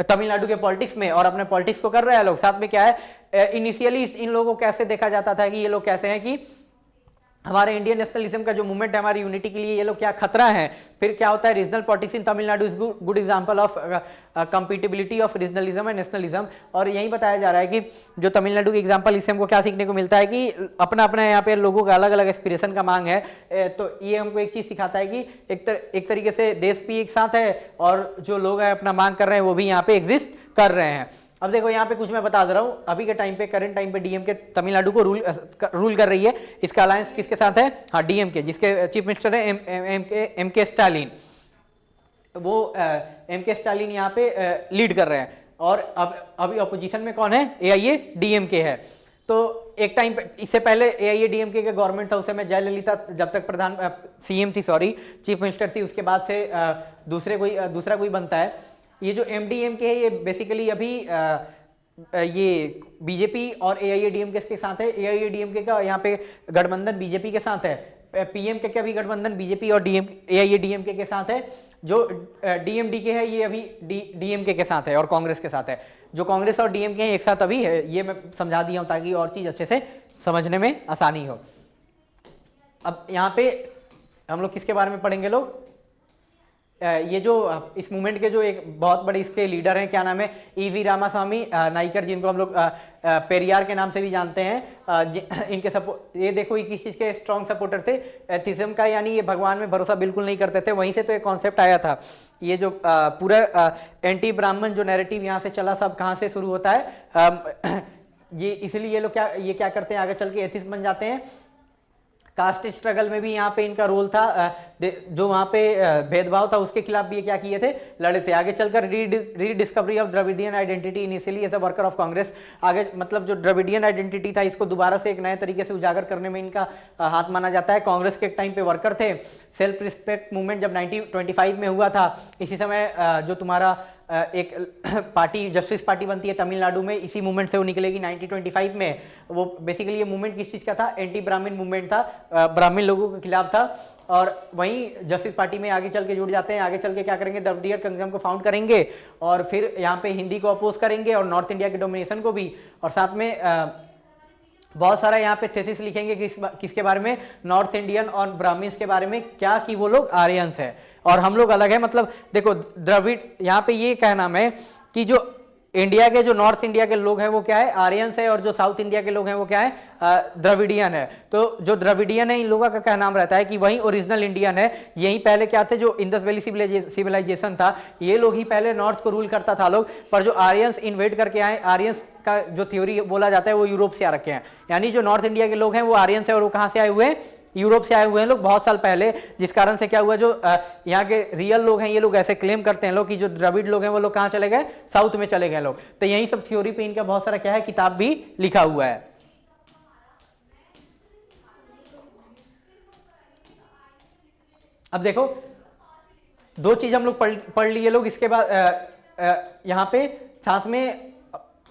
[SPEAKER 1] तमिलनाडु के पॉलिटिक्स में, और अपने पॉलिटिक्स को कर रहे हैं लोग। साथ में क्या है, इनिशियली इन लोगों को कैसे देखा जाता था कि ये लोग कैसे हैं कि हमारे इंडियन नेशनलिज्म का जो मूवमेंट है हमारी यूनिटी के लिए ये लोग क्या खतरा है। फिर क्या होता है, regional politics in Tamil Nadu is good example of compatibility of regionalism and nationalism. और यही बताया जा रहा है कि जो तमिलनाडु की एग्जांपल, इससे हमको क्या सीखने को मिलता है कि अपना अपना यहाँ पे लोगों का अलग अलग एस्पिरेशन का मांग है। तो ये हमको एक चीज सिखाता है कि एक तरीके से देश भी एक साथ है और जो लोग हैं अपना मांग कर रहे हैं वो भी यहाँ पे एग्जिस्ट कर रहे हैं। अब देखो यहाँ पे कुछ मैं बता दे रहा हूँ, अभी के टाइम पे करंट टाइम पे डीएमके तमिलनाडु को रूल कर रही है। इसका अलायंस किसके साथ है, हाँ डीएमके, जिसके चीफ मिनिस्टर है एमके स्टालिन। वो एमके स्टालिन यहाँ पे लीड कर रहे हैं, और अब अभी अपोजिशन में कौन है, AIADMK है। तो एक टाइम पे, इससे पहले AIADMK का गवर्नमेंट था, उस समय जयललिता जब तक CM थी, सॉरी चीफ मिनिस्टर थी, उसके बाद से दूसरा कोई बनता है। ये जो MDMK है ये बेसिकली अभी ये बीजेपी और AIADMK के साथ है। AIADMK का यहाँ पे गठबंधन बीजेपी के साथ है। PMK का भी गठबंधन बीजेपी और AIADMK के साथ है। जो DMDK है ये अभी DMK के साथ है और कांग्रेस के साथ है। जो कांग्रेस और DMK एक साथ अभी है, ये मैं समझा दिया हूँ ताकि और चीज अच्छे से समझने में आसानी हो। अब यहाँ पे हम लोग किसके बारे में पढ़ेंगे लोग, ये जो इस मूवमेंट के जो एक बहुत बड़े इसके लीडर हैं, क्या नाम है, EV रामास्वामी नाइकर, जिनको हम लोग पेरियार के नाम से भी जानते हैं। इनके सपोर्ट, ये देखो ये किस चीज़ के स्ट्रॉन्ग सपोर्टर थे, एथिज्म का, यानी ये भगवान में भरोसा बिल्कुल नहीं करते थे। वहीं से तो एक कॉन्सेप्ट आया था। ये जो पूरा एंटी ब्राह्मण जो नैरेटिव यहाँ से चला, सब कहाँ से शुरू होता है, ये इसलिए ये लोग क्या करते हैं, आगे चल के एथिस्ट बन जाते हैं। कास्ट स्ट्रगल में भी यहाँ पे इनका रोल था, जो वहाँ पे भेदभाव था उसके खिलाफ भी ये क्या किए थे, लड़े थे। आगे चलकर rediscovery of Dravidian identity initially as a worker of Congress, आगे मतलब जो द्रविडियन आइडेंटिटी था इसको दोबारा से एक नए तरीके से उजागर करने में इनका हाथ माना जाता है। कांग्रेस के एक टाइम पे वर्कर थे। सेल्फ रिस्पेक्ट मूवमेंट जब 1925 में हुआ था, इसी समय जो तुम्हारा एक पार्टी जस्टिस पार्टी बनती है तमिलनाडु में, इसी मूवमेंट से वो निकलेगी 1925 में। वो बेसिकली ये मूवमेंट किस चीज़ का था, एंटी ब्राह्मण मूवमेंट था, ब्राह्मण लोगों के खिलाफ था। और वहीं जस्टिस पार्टी में आगे चल के जुड़ जाते हैं। आगे चल के क्या करेंगे, द्रविडियन कंगजम को फाउंड करेंगे और फिर यहाँ पे हिंदी को अपोज करेंगे और नॉर्थ इंडिया के डोमिनेशन को भी। और साथ में बहुत सारा यहाँ पे थेसिस लिखेंगे किसके बारे में, नॉर्थ इंडियन और ब्राह्मण्स के बारे में, क्या कि वो लोग आर्यंस है और हम लोग अलग है। मतलब देखो द्रविड़, यहाँ पे ये कहना है कि जो इंडिया के जो नॉर्थ इंडिया के लोग हैं वो क्या है, आर्यंस है, और जो साउथ इंडिया के लोग हैं वो क्या है, द्रविडियन है। तो जो द्रविडियन है इन लोगों का क्या नाम रहता है कि वही ओरिजिनल इंडियन है। यही पहले क्या थे, जो इंडस वैली सिविलाइजेशन था, ये लोग ही पहले नॉर्थ को रूल करता था लोग। पर जो आर्यंस इन्वेड करके आए, आर्यंस का जो थ्योरी बोला जाता है वो यूरोप से आ रखे हैं। यानी जो नॉर्थ इंडिया के लोग हैं वो आर्यंस है और वो कहाँ से आए हुए हैं, यूरोप से आए हुए हैं लोग बहुत साल पहले। जिस कारण से क्या हुआ, जो यहाँ के रियल लोग हैं ये लोग ऐसे क्लेम करते हैं लोग कि जो द्रविड़ लोग हैं वो लोग कहाँ चले गए, साउथ में चले गए लोग। तो यही सब थ्योरी पे इनका बहुत सारा क्या है, किताब भी लिखा हुआ है। अब देखो दो चीज हम लोग पढ़ लिए लोग, इसके बाद यहाँ पे साथ में,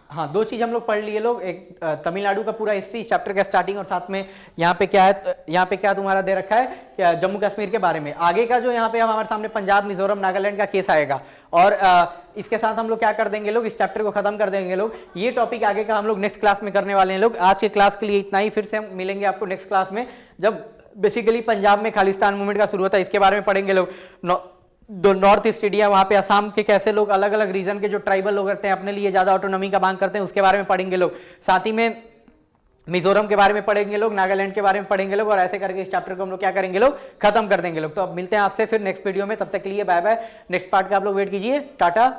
[SPEAKER 1] हाँ दो चीज हम लोग पढ़ लिए लोग, एक तमिलनाडु का पूरा हिस्ट्री चैप्टर का स्टार्टिंग, और साथ में यहाँ पे क्या है, यहाँ पे क्या तुम्हारा दे रखा है, क्या जम्मू कश्मीर के बारे में। आगे का जो यहाँ पे हमारे सामने पंजाब, मिजोरम, नागालैंड का केस आएगा। और इसके साथ हम लोग क्या कर देंगे लोग, इस चैप्टर को खत्म कर देंगे लोग। ये टॉपिक आगे का हम लोग नेक्स्ट क्लास में करने वाले हैं लोग। आज के क्लास के लिए इतना ही, फिर से हम मिलेंगे आपको नेक्स्ट क्लास में, जब बेसिकली पंजाब में खालिस्तान मूवमेंट का शुरू होता है, इसके बारे में पढ़ेंगे लोग। नॉर्थ ईस्ट इंडिया, वहाँ पे असम के कैसे लोग अलग अलग रीजन के जो ट्राइबल लोग रहते हैं अपने लिए ज़्यादा ऑटोनॉमी का मांग करते हैं, उसके बारे में पढ़ेंगे लोग। साथ ही में मिजोरम के बारे में पढ़ेंगे लोग, नागालैंड के बारे में पढ़ेंगे लोग, और ऐसे करके इस चैप्टर को हम लोग क्या करेंगे लोग, खत्म कर देंगे लोग। तो अब मिलते हैं आपसे फिर नेक्स्ट वीडियो में, तब तक के लिए बाय बाय। नेक्स्ट पार्ट का आप लोग वेट कीजिए, टाटा।